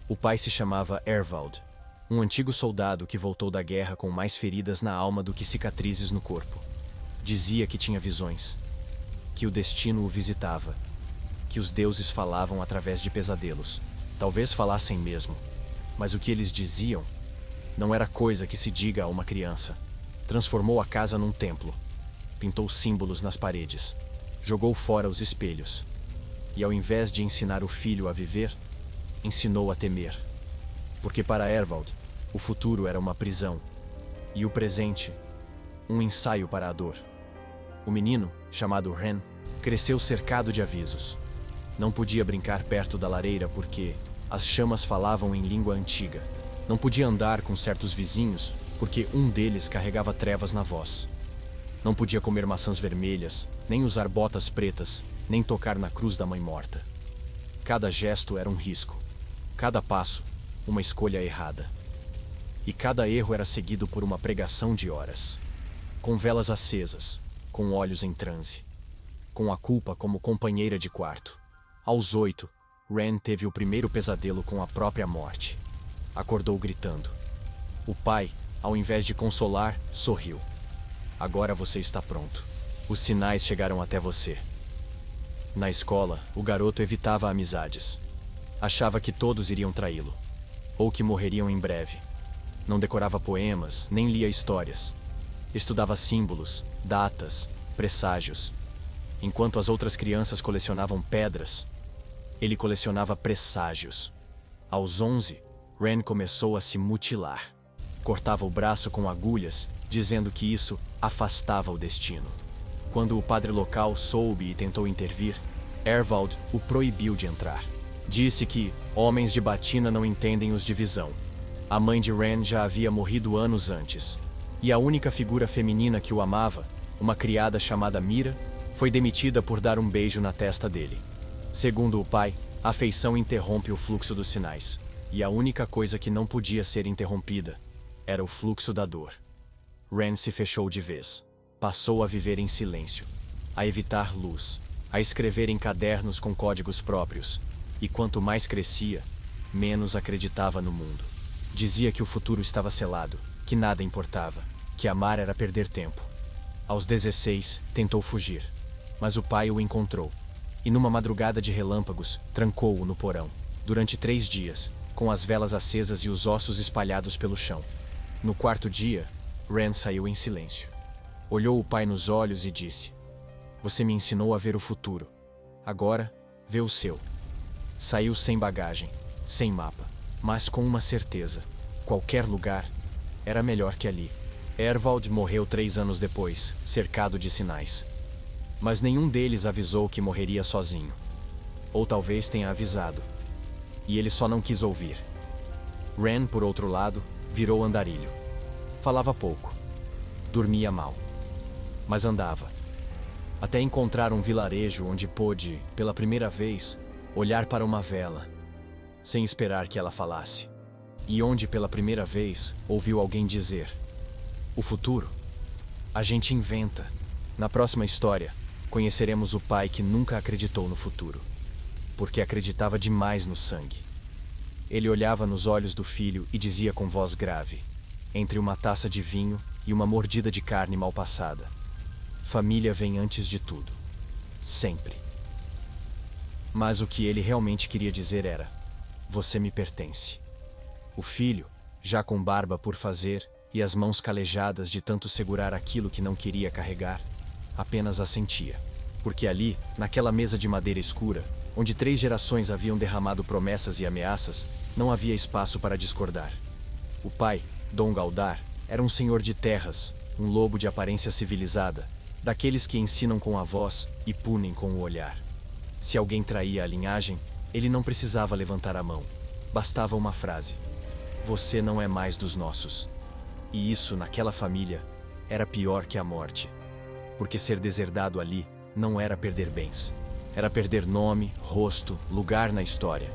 O pai se chamava Ervald, um antigo soldado que voltou da guerra com mais feridas na alma do que cicatrizes no corpo. Dizia que tinha visões, que o destino o visitava, que os deuses falavam através de pesadelos. Talvez falassem mesmo, mas o que eles diziam não era coisa que se diga a uma criança. Transformou a casa num templo, pintou símbolos nas paredes, jogou fora os espelhos, e ao invés de ensinar o filho a viver, ensinou a temer. Porque para Ervald, o futuro era uma prisão, e o presente, um ensaio para a dor. O menino, chamado Ren, cresceu cercado de avisos. Não podia brincar perto da lareira porque as chamas falavam em língua antiga. Não podia andar com certos vizinhos porque um deles carregava trevas na voz. Não podia comer maçãs vermelhas, nem usar botas pretas, nem tocar na cruz da mãe morta. Cada gesto era um risco. Cada passo, uma escolha errada. E cada erro era seguido por uma pregação de horas. Com velas acesas, com olhos em transe. Com a culpa como companheira de quarto. Aos 8, Ren teve o primeiro pesadelo com a própria morte. Acordou gritando. O pai, ao invés de consolar, sorriu. Agora você está pronto. Os sinais chegaram até você. Na escola, o garoto evitava amizades. Achava que todos iriam traí-lo, ou que morreriam em breve. Não decorava poemas, nem lia histórias. Estudava símbolos, datas, presságios. Enquanto as outras crianças colecionavam pedras, ele colecionava presságios. Aos 11, Ren começou a se mutilar. Cortava o braço com agulhas, dizendo que isso afastava o destino. Quando o padre local soube e tentou intervir, Ervald o proibiu de entrar. Disse que homens de batina não entendem os de visão. A mãe de Ren já havia morrido anos antes. E a única figura feminina que o amava, uma criada chamada Mira, foi demitida por dar um beijo na testa dele. Segundo o pai, a afeição interrompe o fluxo dos sinais. E a única coisa que não podia ser interrompida era o fluxo da dor. Ren se fechou de vez. Passou a viver em silêncio, a evitar luz, a escrever em cadernos com códigos próprios. E quanto mais crescia, menos acreditava no mundo. Dizia que o futuro estava selado, que nada importava, que amar era perder tempo. Aos 16, tentou fugir, mas o pai o encontrou. E numa madrugada de relâmpagos, trancou-o no porão. Durante 3 dias, com as velas acesas e os ossos espalhados pelo chão. No 4º dia, Ren saiu em silêncio. Olhou o pai nos olhos e disse: "Você me ensinou a ver o futuro. Agora, vê o seu." Saiu sem bagagem, sem mapa, mas com uma certeza: qualquer lugar era melhor que ali. Ervald morreu 3 anos depois, cercado de sinais. Mas nenhum deles avisou que morreria sozinho. Ou talvez tenha avisado. E ele só não quis ouvir. Ren, por outro lado, virou andarilho. Falava pouco. Dormia mal. Mas andava. Até encontrar um vilarejo onde pôde, pela primeira vez, olhar para uma vela, sem esperar que ela falasse. E onde, pela primeira vez, ouviu alguém dizer: "O futuro, a gente inventa." Na próxima história, conheceremos o pai que nunca acreditou no futuro, porque acreditava demais no sangue. Ele olhava nos olhos do filho e dizia com voz grave, entre uma taça de vinho e uma mordida de carne mal passada: "Família vem antes de tudo. Sempre." Mas o que ele realmente queria dizer era: "Você me pertence." O filho, já com barba por fazer e as mãos calejadas de tanto segurar aquilo que não queria carregar, apenas assentia. Porque ali, naquela mesa de madeira escura, onde 3 gerações haviam derramado promessas e ameaças, não havia espaço para discordar. O pai, Dom Galdar, era um senhor de terras, um lobo de aparência civilizada, daqueles que ensinam com a voz e punem com o olhar. Se alguém traía a linhagem, ele não precisava levantar a mão. Bastava uma frase: "Você não é mais dos nossos." E isso, naquela família, era pior que a morte. Porque ser deserdado ali não era perder bens. Era perder nome, rosto, lugar na história.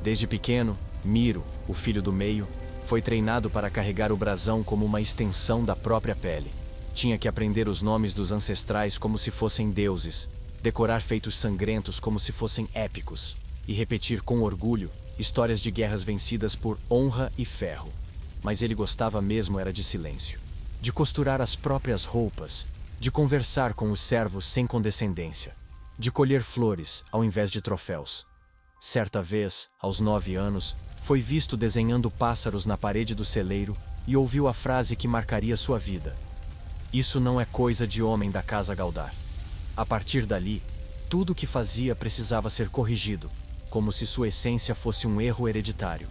Desde pequeno, Miro, o filho do meio, foi treinado para carregar o brasão como uma extensão da própria pele. Tinha que aprender os nomes dos ancestrais como se fossem deuses, decorar feitos sangrentos como se fossem épicos, e repetir com orgulho histórias de guerras vencidas por honra e ferro. Mas ele gostava mesmo era de silêncio, de costurar as próprias roupas, de conversar com os servos sem condescendência, de colher flores ao invés de troféus. Certa vez, aos 9 anos, foi visto desenhando pássaros na parede do celeiro e ouviu a frase que marcaria sua vida: "Isso não é coisa de homem da casa Galdar." A partir dali, tudo o que fazia precisava ser corrigido, como se sua essência fosse um erro hereditário,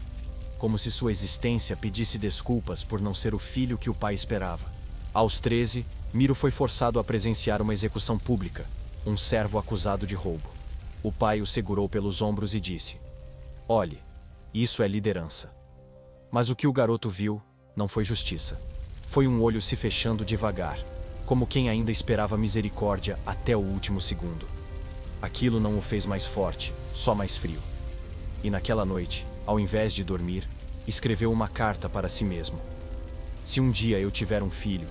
como se sua existência pedisse desculpas por não ser o filho que o pai esperava. Aos 13, Miro foi forçado a presenciar uma execução pública, um servo acusado de roubo. O pai o segurou pelos ombros e disse: "Olhe, isso é liderança." Mas o que o garoto viu não foi justiça. Foi um olho se fechando devagar, como quem ainda esperava misericórdia até o último segundo. Aquilo não o fez mais forte, só mais frio. E naquela noite, ao invés de dormir, escreveu uma carta para si mesmo: "Se um dia eu tiver um filho,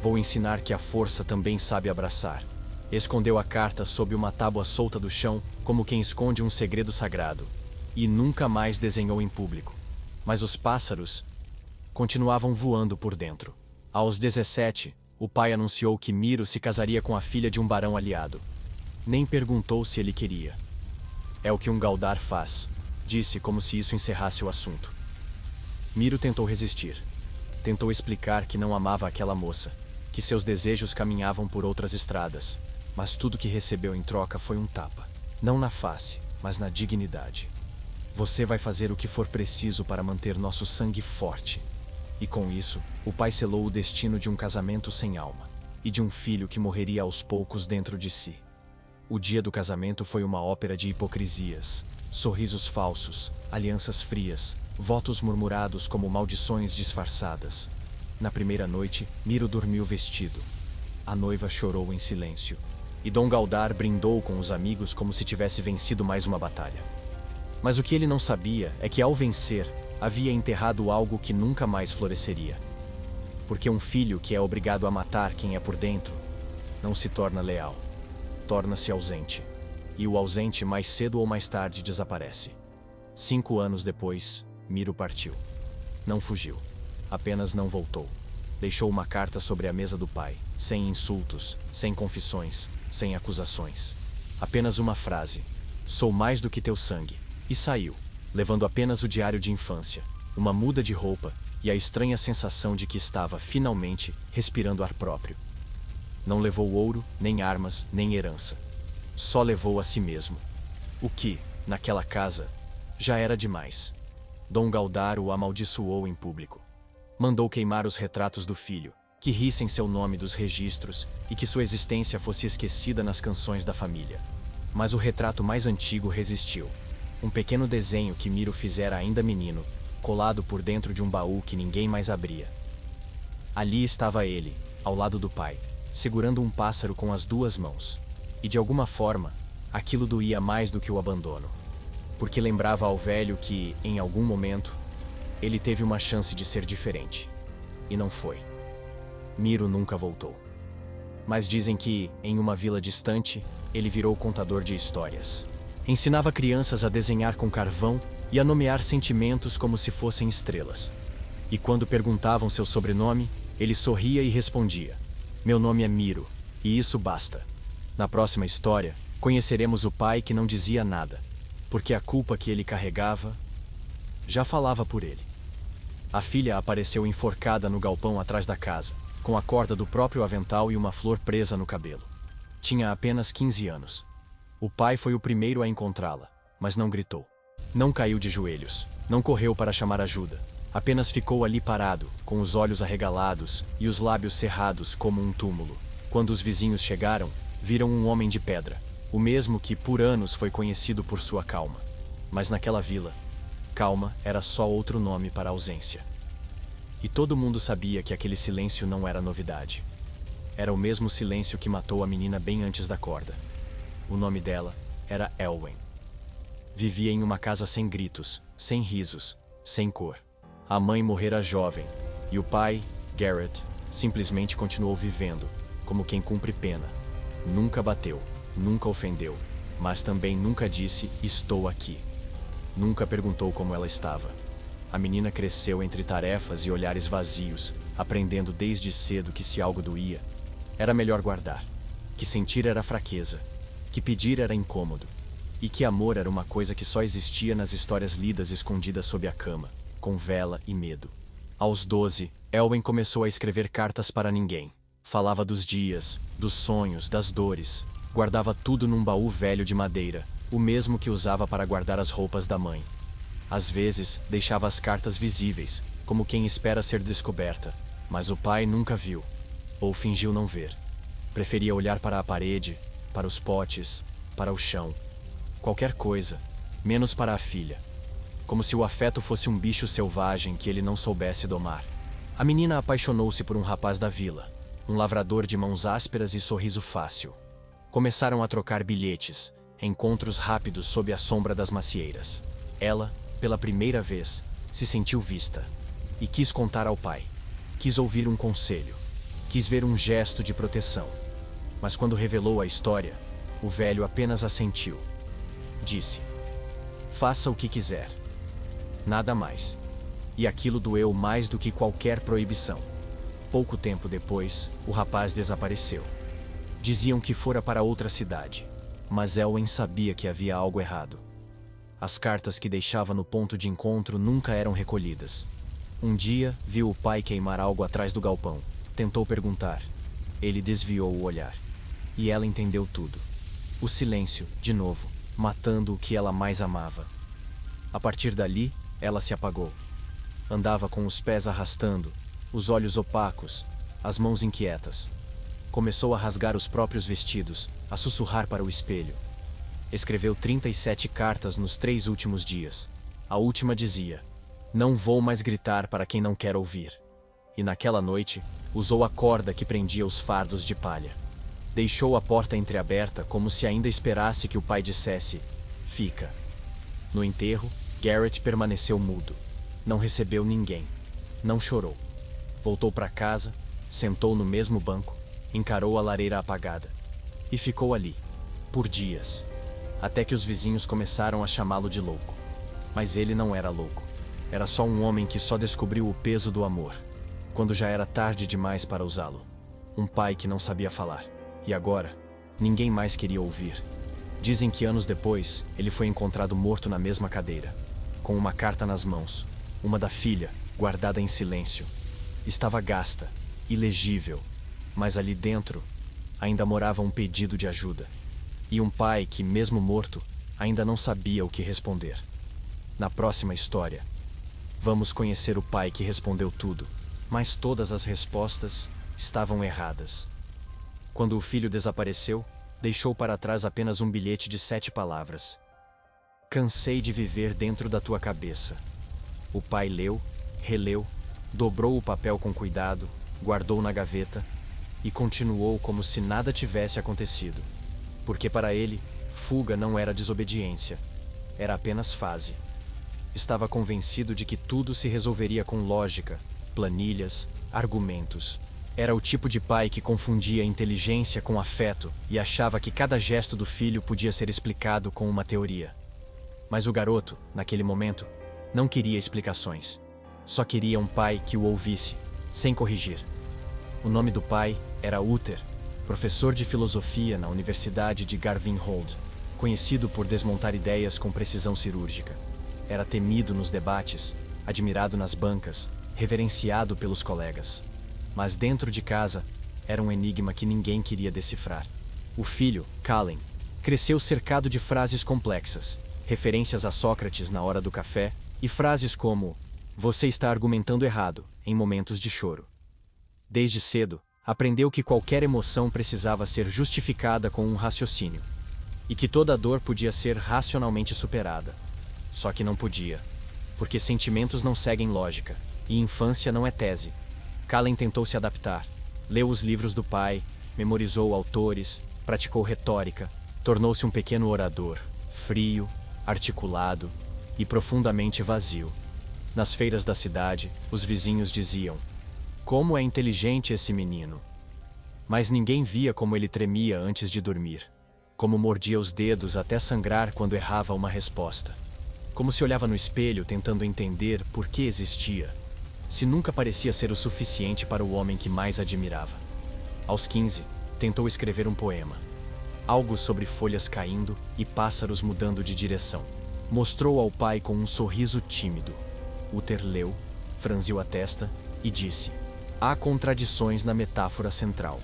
vou ensinar que a força também sabe abraçar." Escondeu a carta sob uma tábua solta do chão, como quem esconde um segredo sagrado, e nunca mais desenhou em público. Mas os pássaros continuavam voando por dentro. Aos 17, o pai anunciou que Miro se casaria com a filha de um barão aliado. Nem perguntou se ele queria. "É o que um Galdar faz", disse como se isso encerrasse o assunto. Miro tentou resistir. Tentou explicar que não amava aquela moça, que seus desejos caminhavam por outras estradas, mas tudo que recebeu em troca foi um tapa. Não na face, mas na dignidade. "Você vai fazer o que for preciso para manter nosso sangue forte." E com isso, o pai selou o destino de um casamento sem alma, e de um filho que morreria aos poucos dentro de si. O dia do casamento foi uma ópera de hipocrisias, sorrisos falsos, alianças frias, votos murmurados como maldições disfarçadas. Na primeira noite, Miro dormiu vestido. A noiva chorou em silêncio, e Dom Galdar brindou com os amigos como se tivesse vencido mais uma batalha. Mas o que ele não sabia é que, ao vencer, havia enterrado algo que nunca mais floresceria. Porque um filho que é obrigado a matar quem é por dentro não se torna leal, torna-se ausente, e o ausente mais cedo ou mais tarde desaparece. 5 anos depois, Miro partiu. Não fugiu, apenas não voltou. Deixou uma carta sobre a mesa do pai, sem insultos, sem confissões, sem acusações. Apenas uma frase: "Sou mais do que teu sangue." E saiu, levando apenas o diário de infância, uma muda de roupa e a estranha sensação de que estava, finalmente, respirando ar próprio. Não levou ouro, nem armas, nem herança. Só levou a si mesmo. O que, naquela casa, já era demais. Dom Galdar o amaldiçoou em público. Mandou queimar os retratos do filho, que rissem seu nome dos registros e que sua existência fosse esquecida nas canções da família. Mas o retrato mais antigo resistiu. Um pequeno desenho que Miro fizera ainda menino, colado por dentro de um baú que ninguém mais abria. Ali estava ele, ao lado do pai, segurando um pássaro com as 2 mãos. E de alguma forma, aquilo doía mais do que o abandono. Porque lembrava ao velho que, em algum momento, ele teve uma chance de ser diferente. E não foi. Miro nunca voltou. Mas dizem que, em uma vila distante, ele virou contador de histórias. Ensinava crianças a desenhar com carvão e a nomear sentimentos como se fossem estrelas. E quando perguntavam seu sobrenome, ele sorria e respondia: "Meu nome é Miro, e isso basta." Na próxima história, conheceremos o pai que não dizia nada, porque a culpa que ele carregava já falava por ele. A filha apareceu enforcada no galpão atrás da casa, com a corda do próprio avental e uma flor presa no cabelo. Tinha apenas 15 anos. O pai foi o primeiro a encontrá-la, mas não gritou. Não caiu de joelhos, não correu para chamar ajuda. Apenas ficou ali parado, com os olhos arregalados e os lábios cerrados como um túmulo. Quando os vizinhos chegaram, viram um homem de pedra, o mesmo que por anos foi conhecido por sua calma. Mas naquela vila, calma era só outro nome para ausência. E todo mundo sabia que aquele silêncio não era novidade. Era o mesmo silêncio que matou a menina bem antes da corda. O nome dela era Elwen. Vivia em uma casa sem gritos, sem risos, sem cor. A mãe morrera jovem, e o pai, Garrett, simplesmente continuou vivendo, como quem cumpre pena. Nunca bateu, nunca ofendeu, mas também nunca disse "estou aqui". Nunca perguntou como ela estava. A menina cresceu entre tarefas e olhares vazios, aprendendo desde cedo que se algo doía, era melhor guardar, que sentir era fraqueza, que pedir era incômodo, e que amor era uma coisa que só existia nas histórias lidas escondidas sob a cama, com vela e medo. Aos 12, Elwen começou a escrever cartas para ninguém. Falava dos dias, dos sonhos, das dores. Guardava tudo num baú velho de madeira, o mesmo que usava para guardar as roupas da mãe. Às vezes, deixava as cartas visíveis, como quem espera ser descoberta, mas o pai nunca viu, ou fingiu não ver. Preferia olhar para a parede, para os potes, para o chão. Qualquer coisa, menos para a filha. Como se o afeto fosse um bicho selvagem que ele não soubesse domar. A menina apaixonou-se por um rapaz da vila, um lavrador de mãos ásperas e sorriso fácil. Começaram a trocar bilhetes, encontros rápidos sob a sombra das macieiras. Ela, pela primeira vez, se sentiu vista. E quis contar ao pai. Quis ouvir um conselho. Quis ver um gesto de proteção. Mas quando revelou a história, o velho apenas assentiu. Disse: "Faça o que quiser. Nada mais." E aquilo doeu mais do que qualquer proibição. Pouco tempo depois, o rapaz desapareceu. Diziam que fora para outra cidade, mas Elwen sabia que havia algo errado. As cartas que deixava no ponto de encontro nunca eram recolhidas. Um dia, viu o pai queimar algo atrás do galpão. Tentou perguntar. Ele desviou o olhar. E ela entendeu tudo. O silêncio, de novo, matando o que ela mais amava. A partir dali, ela se apagou. Andava com os pés arrastando, os olhos opacos, as mãos inquietas. Começou a rasgar os próprios vestidos, a sussurrar para o espelho. Escreveu 37 cartas nos 3 últimos dias. A última dizia: "Não vou mais gritar para quem não quer ouvir." E naquela noite, usou a corda que prendia os fardos de palha. Deixou a porta entreaberta como se ainda esperasse que o pai dissesse: "Fica." No enterro, Garrett permaneceu mudo. Não recebeu ninguém. Não chorou. Voltou para casa, sentou no mesmo banco, encarou a lareira apagada. E ficou ali, por dias. Até que os vizinhos começaram a chamá-lo de louco. Mas ele não era louco. Era só um homem que só descobriu o peso do amor, quando já era tarde demais para usá-lo. Um pai que não sabia falar. E agora, ninguém mais queria ouvir. Dizem que anos depois, ele foi encontrado morto na mesma cadeira, com uma carta nas mãos, uma da filha, guardada em silêncio. Estava gasta, ilegível, mas ali dentro ainda morava um pedido de ajuda. E um pai que, mesmo morto, ainda não sabia o que responder. Na próxima história, vamos conhecer o pai que respondeu tudo, mas todas as respostas estavam erradas. Quando o filho desapareceu, deixou para trás apenas um bilhete de 7 palavras. "Cansei de viver dentro da tua cabeça." O pai leu, releu, dobrou o papel com cuidado, guardou na gaveta e continuou como se nada tivesse acontecido. Porque para ele, fuga não era desobediência, era apenas fase. Estava convencido de que tudo se resolveria com lógica, planilhas, argumentos. Era o tipo de pai que confundia inteligência com afeto e achava que cada gesto do filho podia ser explicado com uma teoria. Mas o garoto, naquele momento, não queria explicações. Só queria um pai que o ouvisse, sem corrigir. O nome do pai era Uther, professor de filosofia na Universidade de Garvinhold, conhecido por desmontar ideias com precisão cirúrgica. Era temido nos debates, admirado nas bancas, reverenciado pelos colegas. Mas dentro de casa, era um enigma que ninguém queria decifrar. O filho, Kallen, cresceu cercado de frases complexas, referências a Sócrates na hora do café, e frases como "você está argumentando errado" em momentos de choro. Desde cedo, aprendeu que qualquer emoção precisava ser justificada com um raciocínio, e que toda dor podia ser racionalmente superada. Só que não podia, porque sentimentos não seguem lógica, e infância não é tese. Kallen tentou se adaptar, leu os livros do pai, memorizou autores, praticou retórica, tornou-se um pequeno orador, frio, articulado e profundamente vazio. Nas feiras da cidade, os vizinhos diziam: "Como é inteligente esse menino!" Mas ninguém via como ele tremia antes de dormir, como mordia os dedos até sangrar quando errava uma resposta, como se olhava no espelho tentando entender por que existia, se nunca parecia ser o suficiente para o homem que mais admirava. Aos 15, tentou escrever um poema, algo sobre folhas caindo e pássaros mudando de direção. Mostrou ao pai com um sorriso tímido. Uther leu, franziu a testa e disse: "Há contradições na metáfora central."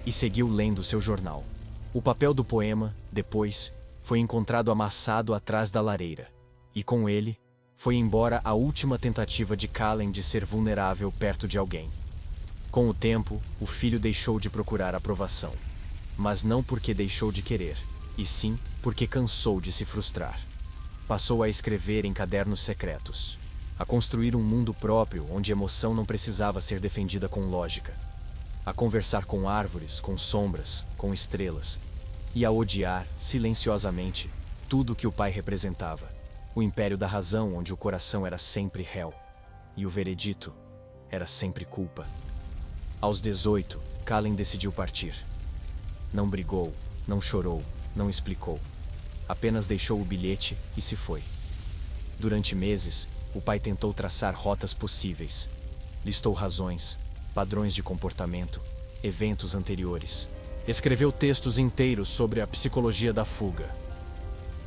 E seguiu lendo seu jornal. O papel do poema, depois, foi encontrado amassado atrás da lareira. E com ele, foi embora a última tentativa de Kallen de ser vulnerável perto de alguém. Com o tempo, o filho deixou de procurar aprovação. Mas não porque deixou de querer, e sim porque cansou de se frustrar. Passou a escrever em cadernos secretos, a construir um mundo próprio onde emoção não precisava ser defendida com lógica, a conversar com árvores, com sombras, com estrelas, e a odiar, silenciosamente, tudo que o pai representava. O império da razão onde o coração era sempre réu, e o veredito era sempre culpa. Aos 18, Kallen decidiu partir. Não brigou, não chorou, não explicou. Apenas deixou o bilhete e se foi. Durante meses, o pai tentou traçar rotas possíveis. Listou razões, padrões de comportamento, eventos anteriores. Escreveu textos inteiros sobre a psicologia da fuga.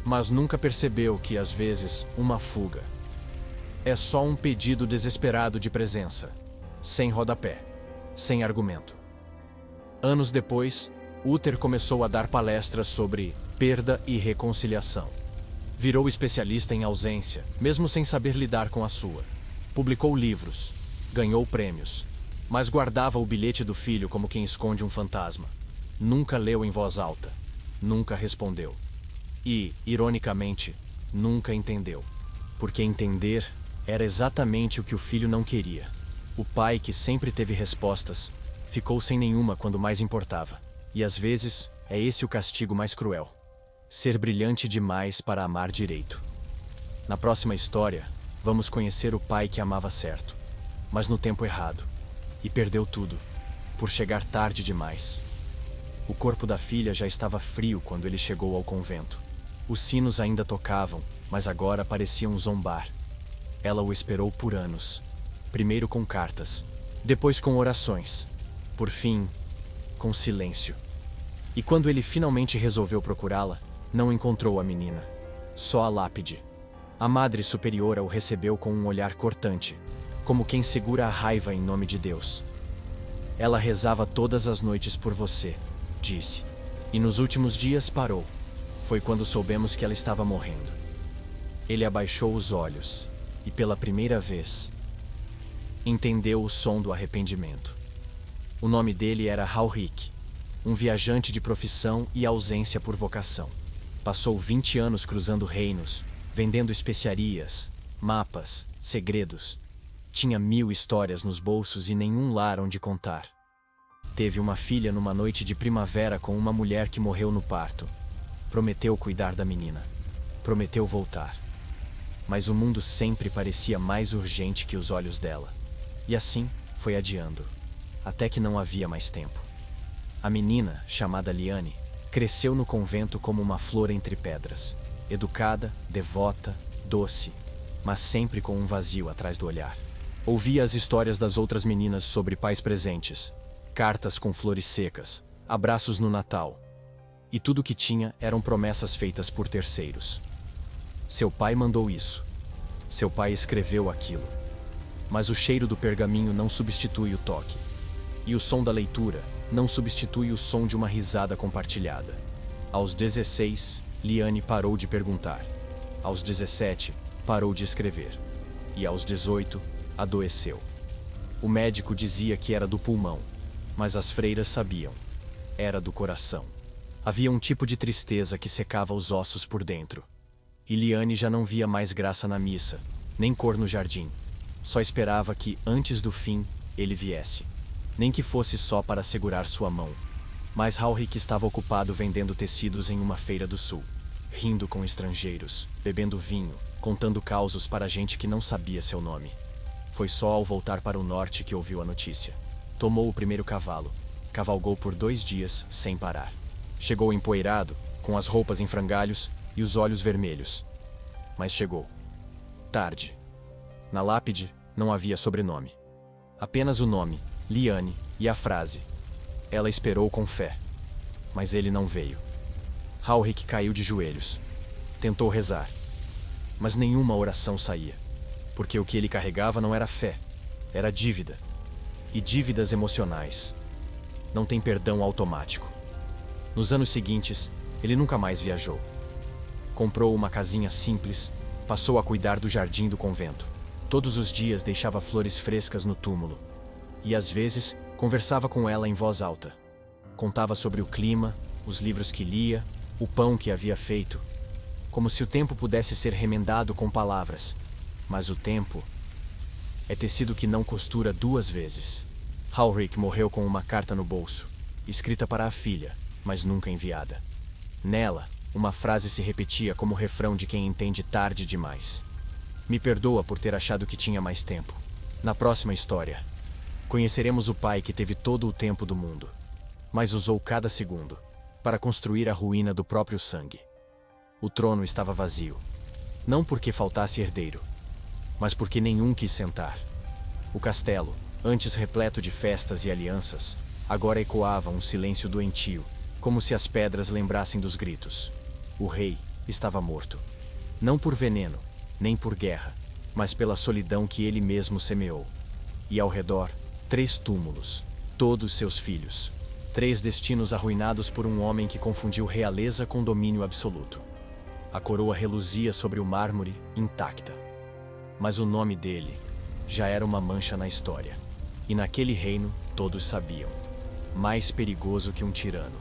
Mas nunca percebeu que, às vezes, uma fuga é só um pedido desesperado de presença, sem rodapé, sem argumento. Anos depois, Uther começou a dar palestras sobre perda e reconciliação. Virou especialista em ausência, mesmo sem saber lidar com a sua. Publicou livros, ganhou prêmios, mas guardava o bilhete do filho como quem esconde um fantasma. Nunca leu em voz alta, nunca respondeu. E, ironicamente, nunca entendeu. Porque entender era exatamente o que o filho não queria. O pai, que sempre teve respostas, ficou sem nenhuma quando mais importava. E às vezes, é esse o castigo mais cruel. Ser brilhante demais para amar direito. Na próxima história, vamos conhecer o pai que amava certo, mas no tempo errado. E perdeu tudo, por chegar tarde demais. O corpo da filha já estava frio quando ele chegou ao convento. Os sinos ainda tocavam, mas agora pareciam zombar. Ela o esperou por anos. Primeiro com cartas, depois com orações. Por fim, com silêncio. E quando ele finalmente resolveu procurá-la, não encontrou a menina. Só a lápide. A Madre Superiora o recebeu com um olhar cortante, como quem segura a raiva em nome de Deus. Ela rezava todas as noites por você, disse. E nos últimos dias parou. Foi quando soubemos que ela estava morrendo. Ele abaixou os olhos e, pela primeira vez, entendeu o som do arrependimento. O nome dele era Halrik, um viajante de profissão e ausência por vocação. Passou 20 anos cruzando reinos, vendendo especiarias, mapas, segredos. Tinha 1000 histórias nos bolsos e nenhum lar onde contar. Teve uma filha numa noite de primavera com uma mulher que morreu no parto. Prometeu cuidar da menina. Prometeu voltar. Mas o mundo sempre parecia mais urgente que os olhos dela. E assim foi adiando, até que não havia mais tempo. A menina, chamada Liane, cresceu no convento como uma flor entre pedras. Educada, devota, doce, mas sempre com um vazio atrás do olhar. Ouvia as histórias das outras meninas sobre pais presentes, cartas com flores secas, abraços no Natal. E tudo que tinha eram promessas feitas por terceiros. Seu pai mandou isso. Seu pai escreveu aquilo. Mas o cheiro do pergaminho não substitui o toque. E o som da leitura não substitui o som de uma risada compartilhada. Aos 16, Liane parou de perguntar. Aos 17, parou de escrever. E aos 18, adoeceu. O médico dizia que era do pulmão, mas as freiras sabiam. Era do coração. Havia um tipo de tristeza que secava os ossos por dentro. E Liane já não via mais graça na missa, nem cor no jardim. Só esperava que, antes do fim, ele viesse. Nem que fosse só para segurar sua mão. Mas Ulrich estava ocupado vendendo tecidos em uma feira do sul. Rindo com estrangeiros, bebendo vinho, contando causos para gente que não sabia seu nome. Foi só ao voltar para o norte que ouviu a notícia. Tomou o primeiro cavalo. Cavalgou por 2 dias, sem parar. Chegou empoeirado, com as roupas em frangalhos e os olhos vermelhos. Mas chegou. Tarde. Na lápide, não havia sobrenome. Apenas o nome, Liane, e a frase. Ela esperou com fé. Mas ele não veio. Ulrich caiu de joelhos. Tentou rezar. Mas nenhuma oração saía. Porque o que ele carregava não era fé, era dívida. E dívidas emocionais. Não tem perdão automático. Nos anos seguintes, ele nunca mais viajou. Comprou uma casinha simples, passou a cuidar do jardim do convento. Todos os dias deixava flores frescas no túmulo. E às vezes, conversava com ela em voz alta. Contava sobre o clima, os livros que lia, o pão que havia feito. Como se o tempo pudesse ser remendado com palavras. Mas o tempo é tecido que não costura 2 vezes. Ulrich morreu com uma carta no bolso, escrita para a filha, mas nunca enviada. Nela, uma frase se repetia como o refrão de quem entende tarde demais. Me perdoa por ter achado que tinha mais tempo. Na próxima história, conheceremos o pai que teve todo o tempo do mundo, mas usou cada segundo para construir a ruína do próprio sangue. O trono estava vazio, não porque faltasse herdeiro, mas porque nenhum quis sentar. O castelo, antes repleto de festas e alianças, agora ecoava um silêncio doentio, como se as pedras lembrassem dos gritos. O rei estava morto. Não por veneno, nem por guerra, mas pela solidão que ele mesmo semeou. E ao redor, 3 túmulos, todos seus filhos. 3 destinos arruinados por um homem que confundiu realeza com domínio absoluto. A coroa reluzia sobre o mármore, intacta. Mas o nome dele já era uma mancha na história. E naquele reino, todos sabiam. Mais perigoso que um tirano.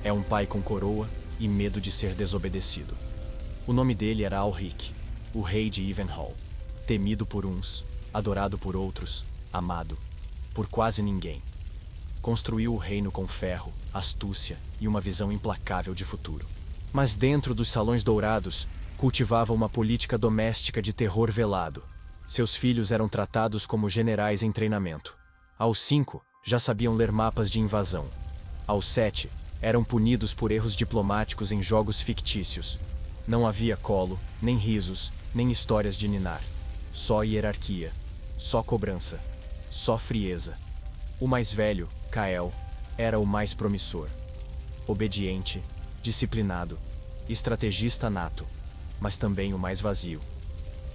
É um pai com coroa e medo de ser desobedecido. O nome dele era Ulrich, o rei de Ivanhoe. Temido por uns, adorado por outros, amado por quase ninguém. Construiu o reino com ferro, astúcia e uma visão implacável de futuro. Mas dentro dos salões dourados, cultivava uma política doméstica de terror velado. Seus filhos eram tratados como generais em treinamento. Aos 5, já sabiam ler mapas de invasão. Aos 7, eram punidos por erros diplomáticos em jogos fictícios. Não havia colo, nem risos, nem histórias de ninar. Só hierarquia, só cobrança, só frieza. O mais velho, Kael, era o mais promissor. Obediente, disciplinado, estrategista nato, mas também o mais vazio.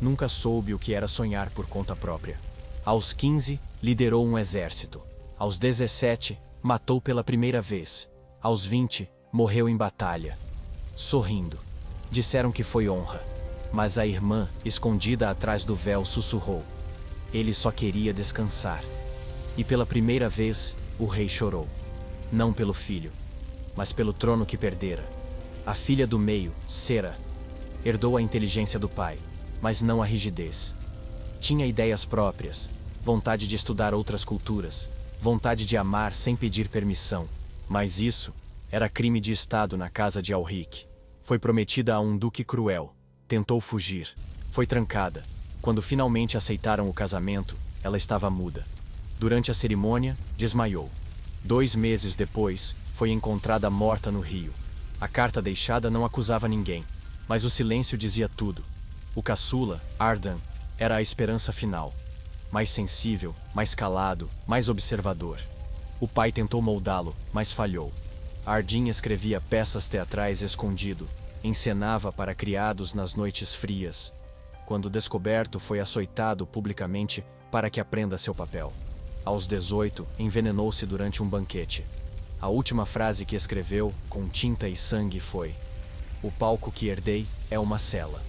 Nunca soube o que era sonhar por conta própria. Aos 15, liderou um exército. Aos 17, matou pela primeira vez. Aos 20, morreu em batalha. Sorrindo. Disseram que foi honra. Mas a irmã, escondida atrás do véu, sussurrou. Ele só queria descansar. E pela primeira vez, o rei chorou. Não pelo filho, mas pelo trono que perdera. A filha do meio, Sera, herdou a inteligência do pai, mas não a rigidez. Tinha ideias próprias, vontade de estudar outras culturas, vontade de amar sem pedir permissão. Mas isso era crime de estado na casa de Ulrich. Foi prometida a um duque cruel. Tentou fugir. Foi trancada. Quando finalmente aceitaram o casamento, ela estava muda. Durante a cerimônia, desmaiou. 2 meses depois, foi encontrada morta no rio. A carta deixada não acusava ninguém, mas o silêncio dizia tudo. O caçula, Ardan, era a esperança final. Mais sensível, mais calado, mais observador. O pai tentou moldá-lo, mas falhou. Ardin escrevia peças teatrais escondido, encenava para criados nas noites frias. Quando descoberto, foi açoitado publicamente para que aprenda seu papel. Aos 18, envenenou-se durante um banquete. A última frase que escreveu, com tinta e sangue, foi: "O palco que herdei é uma cela."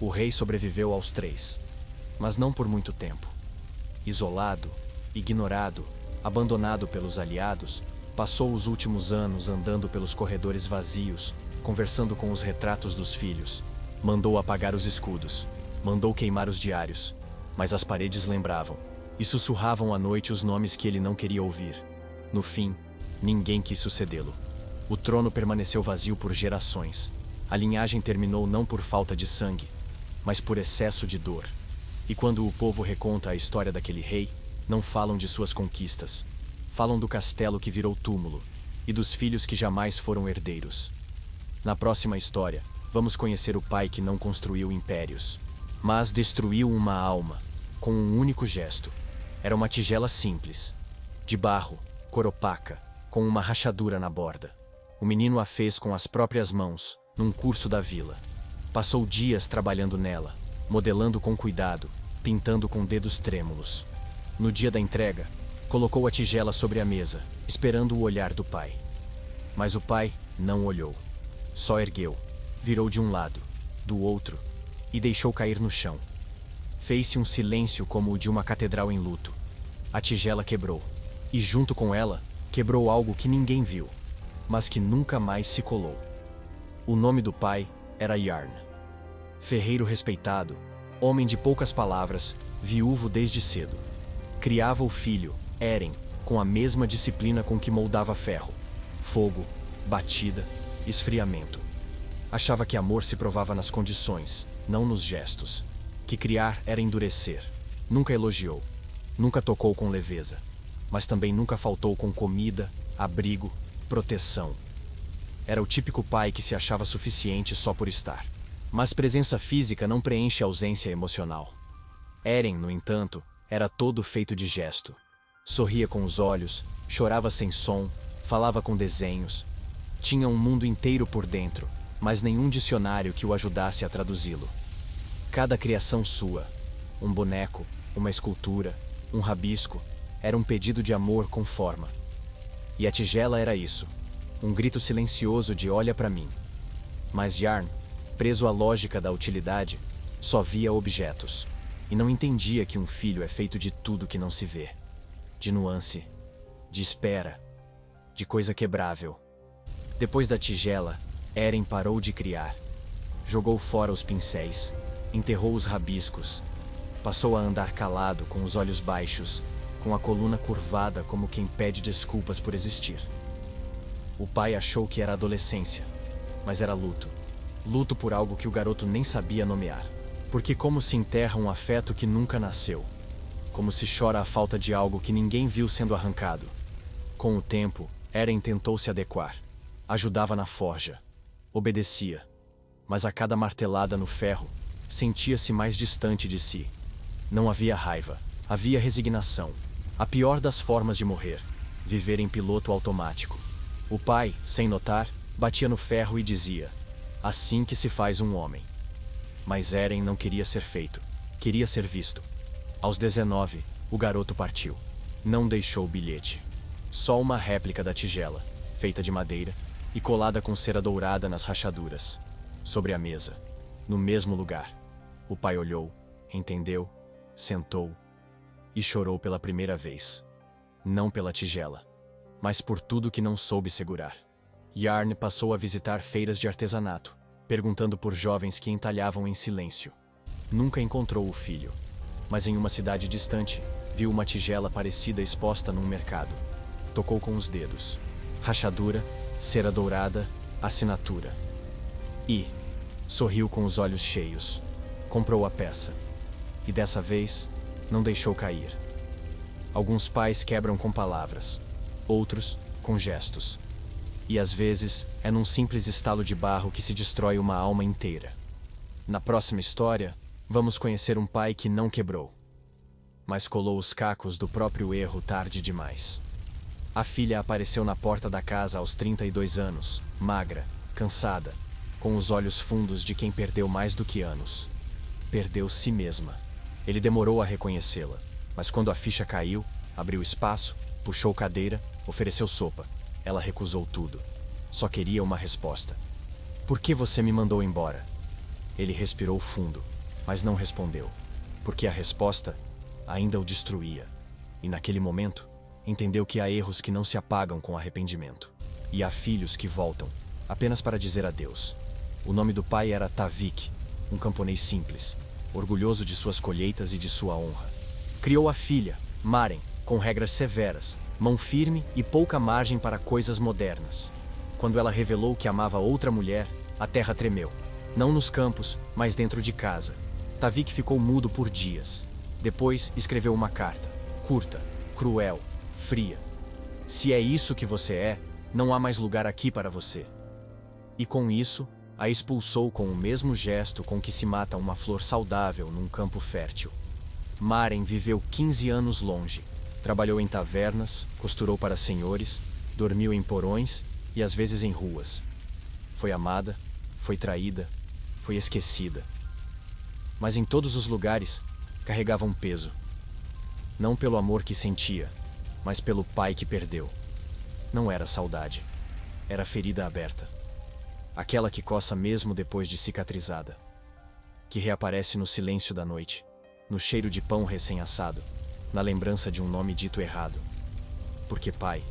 O rei sobreviveu aos 3, mas não por muito tempo. Isolado, ignorado, abandonado pelos aliados, passou os últimos anos andando pelos corredores vazios, conversando com os retratos dos filhos. Mandou apagar os escudos, mandou queimar os diários, mas as paredes lembravam, e sussurravam à noite os nomes que ele não queria ouvir. No fim, ninguém quis sucedê-lo. O trono permaneceu vazio por gerações. A linhagem terminou não por falta de sangue, mas por excesso de dor. E quando o povo reconta a história daquele rei, não falam de suas conquistas. Falam do castelo que virou túmulo, e dos filhos que jamais foram herdeiros. Na próxima história, vamos conhecer o pai que não construiu impérios, mas destruiu uma alma, com um único gesto. Era uma tigela simples, de barro, cor opaca, com uma rachadura na borda. O menino a fez com as próprias mãos, num curso da vila. Passou dias trabalhando nela, modelando com cuidado, pintando com dedos trêmulos. No dia da entrega, colocou a tigela sobre a mesa, esperando o olhar do pai. Mas o pai não olhou. Só ergueu, virou de um lado, do outro, e deixou cair no chão. Fez-se um silêncio como o de uma catedral em luto. A tigela quebrou, e junto com ela, quebrou algo que ninguém viu, mas que nunca mais se colou. O nome do pai era Yarn. Ferreiro respeitado, homem de poucas palavras, viúvo desde cedo. Criava o filho, Eren, com a mesma disciplina com que moldava ferro. Fogo, batida, esfriamento. Achava que amor se provava nas condições, não nos gestos. Que criar era endurecer. Nunca elogiou. Nunca tocou com leveza. Mas também nunca faltou com comida, abrigo, proteção. Era o típico pai que se achava suficiente só por estar. Mas presença física não preenche a ausência emocional. Eren, no entanto, era todo feito de gesto. Sorria com os olhos, chorava sem som, falava com desenhos. Tinha um mundo inteiro por dentro, mas nenhum dicionário que o ajudasse a traduzi-lo. Cada criação sua, um boneco, uma escultura, um rabisco, era um pedido de amor com forma. E a tigela era isso, um grito silencioso de "olha pra mim". Mas Yarn, preso à lógica da utilidade, só via objetos, e não entendia que um filho é feito de tudo que não se vê. De nuance, de espera, de coisa quebrável. Depois da tigela, Eren parou de criar. Jogou fora os pincéis, enterrou os rabiscos, passou a andar calado, com os olhos baixos, com a coluna curvada como quem pede desculpas por existir. O pai achou que era adolescência, mas era luto. Luto por algo que o garoto nem sabia nomear. Porque como se enterra um afeto que nunca nasceu? Como se chora a falta de algo que ninguém viu sendo arrancado? Com o tempo, Eren tentou se adequar. Ajudava na forja. Obedecia. Mas a cada martelada no ferro, sentia-se mais distante de si. Não havia raiva, havia resignação. A pior das formas de morrer, viver em piloto automático. O pai, sem notar, batia no ferro e dizia: "Assim que se faz um homem." Mas Eren não queria ser feito, queria ser visto. Aos 19, o garoto partiu. Não deixou bilhete. Só uma réplica da tigela, feita de madeira, e colada com cera dourada nas rachaduras. Sobre a mesa, no mesmo lugar. O pai olhou, entendeu, sentou e chorou pela primeira vez. Não pela tigela, mas por tudo que não soube segurar. Yarn passou a visitar feiras de artesanato, perguntando por jovens que entalhavam em silêncio. Nunca encontrou o filho, mas em uma cidade distante, viu uma tigela parecida exposta num mercado. Tocou com os dedos. Rachadura, cera dourada, assinatura. E sorriu com os olhos cheios. Comprou a peça. E dessa vez, não deixou cair. Alguns pais quebram com palavras, outros com gestos. E às vezes, é num simples estalo de barro que se destrói uma alma inteira. Na próxima história, vamos conhecer um pai que não quebrou, mas colou os cacos do próprio erro tarde demais. A filha apareceu na porta da casa aos 32 anos, magra, cansada, com os olhos fundos de quem perdeu mais do que anos. Perdeu si mesma. Ele demorou a reconhecê-la, mas quando a ficha caiu, abriu espaço, puxou cadeira, ofereceu sopa. Ela recusou tudo. Só queria uma resposta. Por que você me mandou embora? Ele respirou fundo, mas não respondeu, porque a resposta ainda o destruía. E naquele momento, entendeu que há erros que não se apagam com arrependimento. E há filhos que voltam, apenas para dizer adeus. O nome do pai era Tavik, um camponês simples, orgulhoso de suas colheitas e de sua honra. Criou a filha, Maren, com regras severas, mão firme e pouca margem para coisas modernas. Quando ela revelou que amava outra mulher, a terra tremeu. Não nos campos, mas dentro de casa. Tavik ficou mudo por dias. Depois escreveu uma carta, curta, cruel, fria. Se é isso que você é, não há mais lugar aqui para você. E com isso, a expulsou com o mesmo gesto com que se mata uma flor saudável num campo fértil. Maren viveu 15 anos longe. Trabalhou em tavernas, costurou para senhores, dormiu em porões e às vezes em ruas. Foi amada, foi traída, foi esquecida. Mas em todos os lugares, carregava um peso. Não pelo amor que sentia, mas pelo pai que perdeu. Não era saudade, era ferida aberta. Aquela que coça mesmo depois de cicatrizada. Que reaparece no silêncio da noite, no cheiro de pão recém-assado, na lembrança de um nome dito errado. Porque pai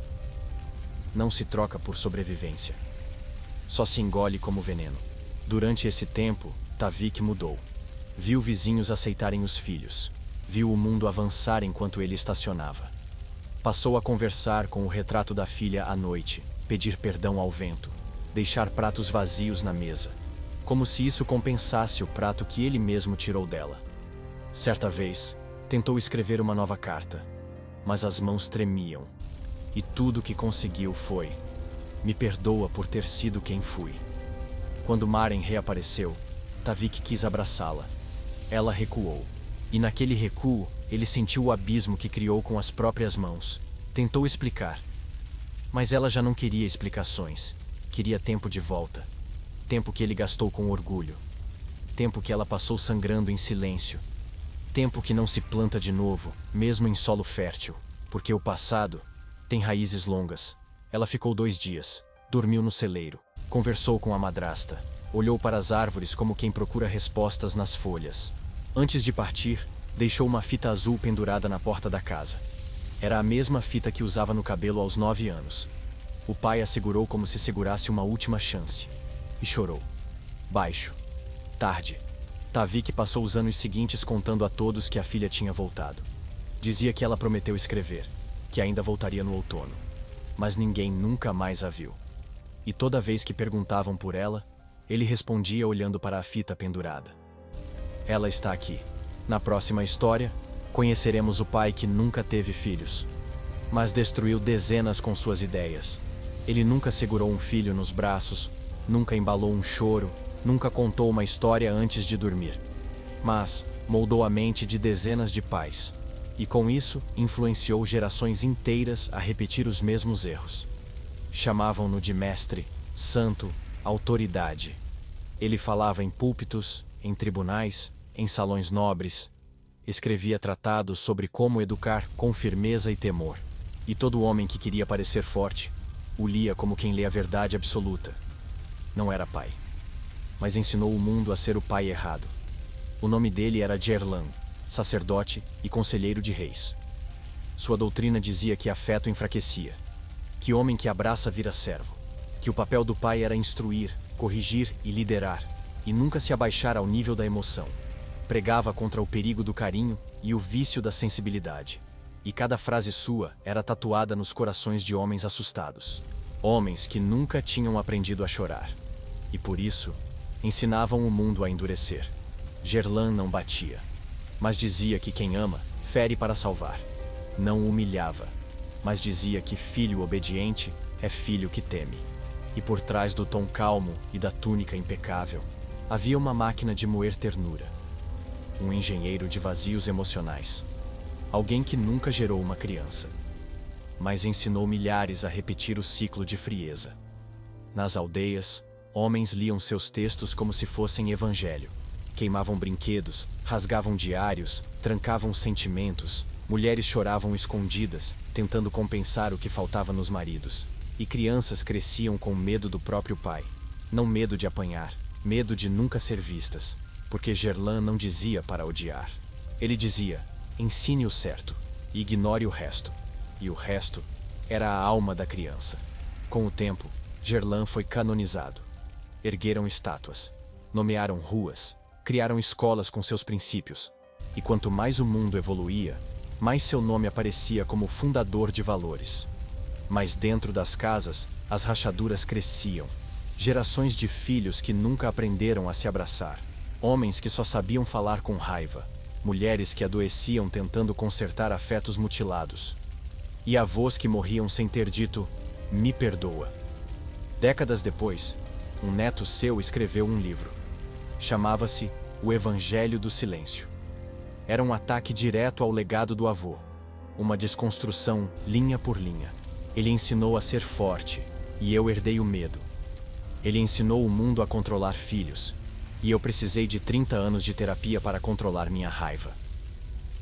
não se troca por sobrevivência. Só se engole como veneno. Durante esse tempo, Tavik mudou. Viu vizinhos aceitarem os filhos. Viu o mundo avançar enquanto ele estacionava. Passou a conversar com o retrato da filha à noite, pedir perdão ao vento, deixar pratos vazios na mesa, como se isso compensasse o prato que ele mesmo tirou dela. Certa vez, tentou escrever uma nova carta, mas as mãos tremiam, e tudo que conseguiu foi: me perdoa por ter sido quem fui. Quando Maren reapareceu, Tavik quis abraçá-la. Ela recuou, e naquele recuo, ele sentiu o abismo que criou com as próprias mãos. Tentou explicar, mas ela já não queria explicações. Queria tempo de volta. Tempo que ele gastou com orgulho. Tempo que ela passou sangrando em silêncio. Tempo que não se planta de novo, mesmo em solo fértil. Porque o passado tem raízes longas. Ela ficou 2 dias. Dormiu no celeiro. Conversou com a madrasta. Olhou para as árvores como quem procura respostas nas folhas. Antes de partir, deixou uma fita azul pendurada na porta da casa. Era a mesma fita que usava no cabelo aos 9 anos. O pai a segurou como se segurasse uma última chance. E chorou. Baixo. Tarde. Tavik passou os anos seguintes contando a todos que a filha tinha voltado. Dizia que ela prometeu escrever, que ainda voltaria no outono. Mas ninguém nunca mais a viu. E toda vez que perguntavam por ela, ele respondia olhando para a fita pendurada. Ela está aqui. Na próxima história, conheceremos o pai que nunca teve filhos, mas destruiu dezenas com suas ideias. Ele nunca segurou um filho nos braços, nunca embalou um choro, nunca contou uma história antes de dormir. Mas moldou a mente de dezenas de pais, e com isso influenciou gerações inteiras a repetir os mesmos erros. Chamavam-no de mestre, santo, autoridade. Ele falava em púlpitos, em tribunais, em salões nobres. Escrevia tratados sobre como educar com firmeza e temor. E todo homem que queria parecer forte o lia como quem lê a verdade absoluta. Não era pai, mas ensinou o mundo a ser o pai errado. O nome dele era Jerlan, sacerdote e conselheiro de reis. Sua doutrina dizia que afeto enfraquecia, que homem que abraça vira servo, que o papel do pai era instruir, corrigir e liderar, e nunca se abaixar ao nível da emoção. Pregava contra o perigo do carinho e o vício da sensibilidade. E cada frase sua era tatuada nos corações de homens assustados. Homens que nunca tinham aprendido a chorar. E por isso, ensinavam o mundo a endurecer. Jerlan não batia, mas dizia que quem ama, fere para salvar. Não humilhava, mas dizia que filho obediente é filho que teme. E por trás do tom calmo e da túnica impecável, havia uma máquina de moer ternura. Um engenheiro de vazios emocionais. Alguém que nunca gerou uma criança, mas ensinou milhares a repetir o ciclo de frieza. Nas aldeias, homens liam seus textos como se fossem evangelho. Queimavam brinquedos, rasgavam diários, trancavam sentimentos, mulheres choravam escondidas, tentando compensar o que faltava nos maridos. E crianças cresciam com medo do próprio pai. Não medo de apanhar, medo de nunca ser vistas, porque Gerlan não dizia para odiar. Ele dizia: ensine o certo e ignore o resto. E o resto era a alma da criança. Com o tempo, Gerlan foi canonizado. Ergueram estátuas, nomearam ruas, criaram escolas com seus princípios. E quanto mais o mundo evoluía, mais seu nome aparecia como fundador de valores. Mas dentro das casas, as rachaduras cresciam. Gerações de filhos que nunca aprenderam a se abraçar. Homens que só sabiam falar com raiva. Mulheres que adoeciam tentando consertar afetos mutilados. E avós que morriam sem ter dito: me perdoa. Décadas depois, um neto seu escreveu um livro. Chamava-se O Evangelho do Silêncio. Era um ataque direto ao legado do avô. Uma desconstrução linha por linha. Ele ensinou a ser forte, e eu herdei o medo. Ele ensinou o mundo a controlar filhos, e eu precisei de 30 anos de terapia para controlar minha raiva.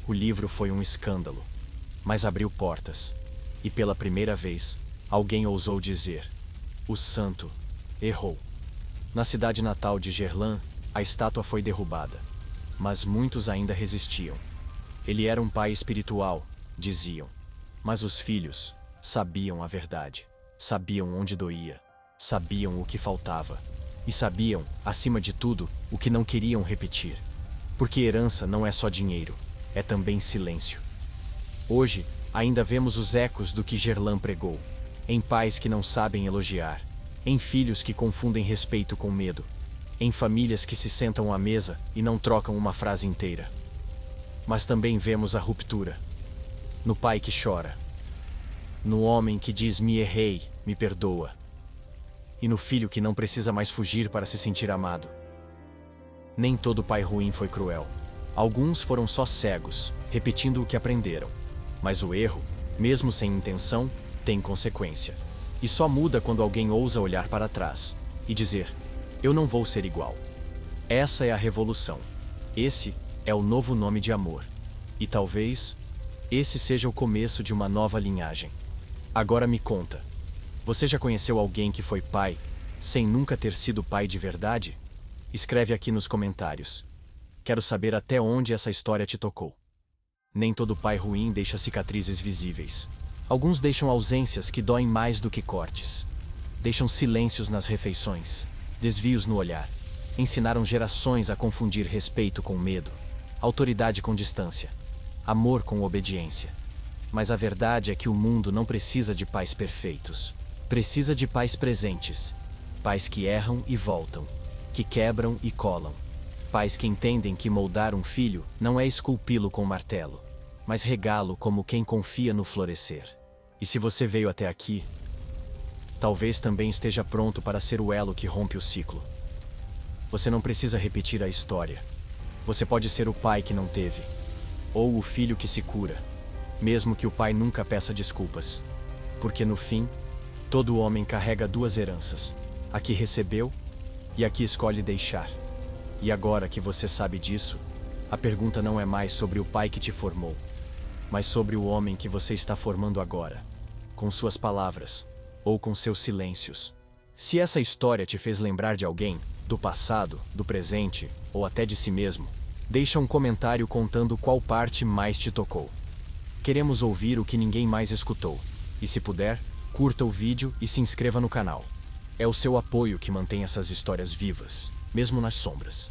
O livro foi um escândalo, mas abriu portas. E pela primeira vez, alguém ousou dizer: o santo errou. Na cidade natal de Gerlan, a estátua foi derrubada, mas muitos ainda resistiam. Ele era um pai espiritual, diziam, mas os filhos sabiam a verdade, sabiam onde doía, sabiam o que faltava, e sabiam, acima de tudo, o que não queriam repetir. Porque herança não é só dinheiro, é também silêncio. Hoje, ainda vemos os ecos do que Gerlan pregou, em pais que não sabem elogiar, em filhos que confundem respeito com medo, em famílias que se sentam à mesa e não trocam uma frase inteira. Mas também vemos a ruptura, no pai que chora, no homem que diz me errei, me perdoa, e no filho que não precisa mais fugir para se sentir amado. Nem todo pai ruim foi cruel. Alguns foram só cegos, repetindo o que aprenderam. Mas o erro, mesmo sem intenção, tem consequência. E só muda quando alguém ousa olhar para trás e dizer: eu não vou ser igual. Essa é a revolução. Esse é o novo nome de amor. E talvez esse seja o começo de uma nova linhagem. Agora me conta, você já conheceu alguém que foi pai, sem nunca ter sido pai de verdade? Escreve aqui nos comentários. Quero saber até onde essa história te tocou. Nem todo pai ruim deixa cicatrizes visíveis. Alguns deixam ausências que doem mais do que cortes. Deixam silêncios nas refeições, desvios no olhar. Ensinaram gerações a confundir respeito com medo, autoridade com distância, amor com obediência. Mas a verdade é que o mundo não precisa de pais perfeitos. Precisa de pais presentes. Pais que erram e voltam, que quebram e colam. Pais que entendem que moldar um filho não é esculpi-lo com martelo, mas regá-lo como quem confia no florescer. E se você veio até aqui, talvez também esteja pronto para ser o elo que rompe o ciclo. Você não precisa repetir a história. Você pode ser o pai que não teve, ou o filho que se cura, mesmo que o pai nunca peça desculpas. Porque no fim, todo homem carrega duas heranças, a que recebeu e a que escolhe deixar. E agora que você sabe disso, a pergunta não é mais sobre o pai que te formou, mas sobre o homem que você está formando agora, com suas palavras, ou com seus silêncios. Se essa história te fez lembrar de alguém, do passado, do presente, ou até de si mesmo, deixa um comentário contando qual parte mais te tocou. Queremos ouvir o que ninguém mais escutou. E se puder, curta o vídeo e se inscreva no canal. É o seu apoio que mantém essas histórias vivas, mesmo nas sombras.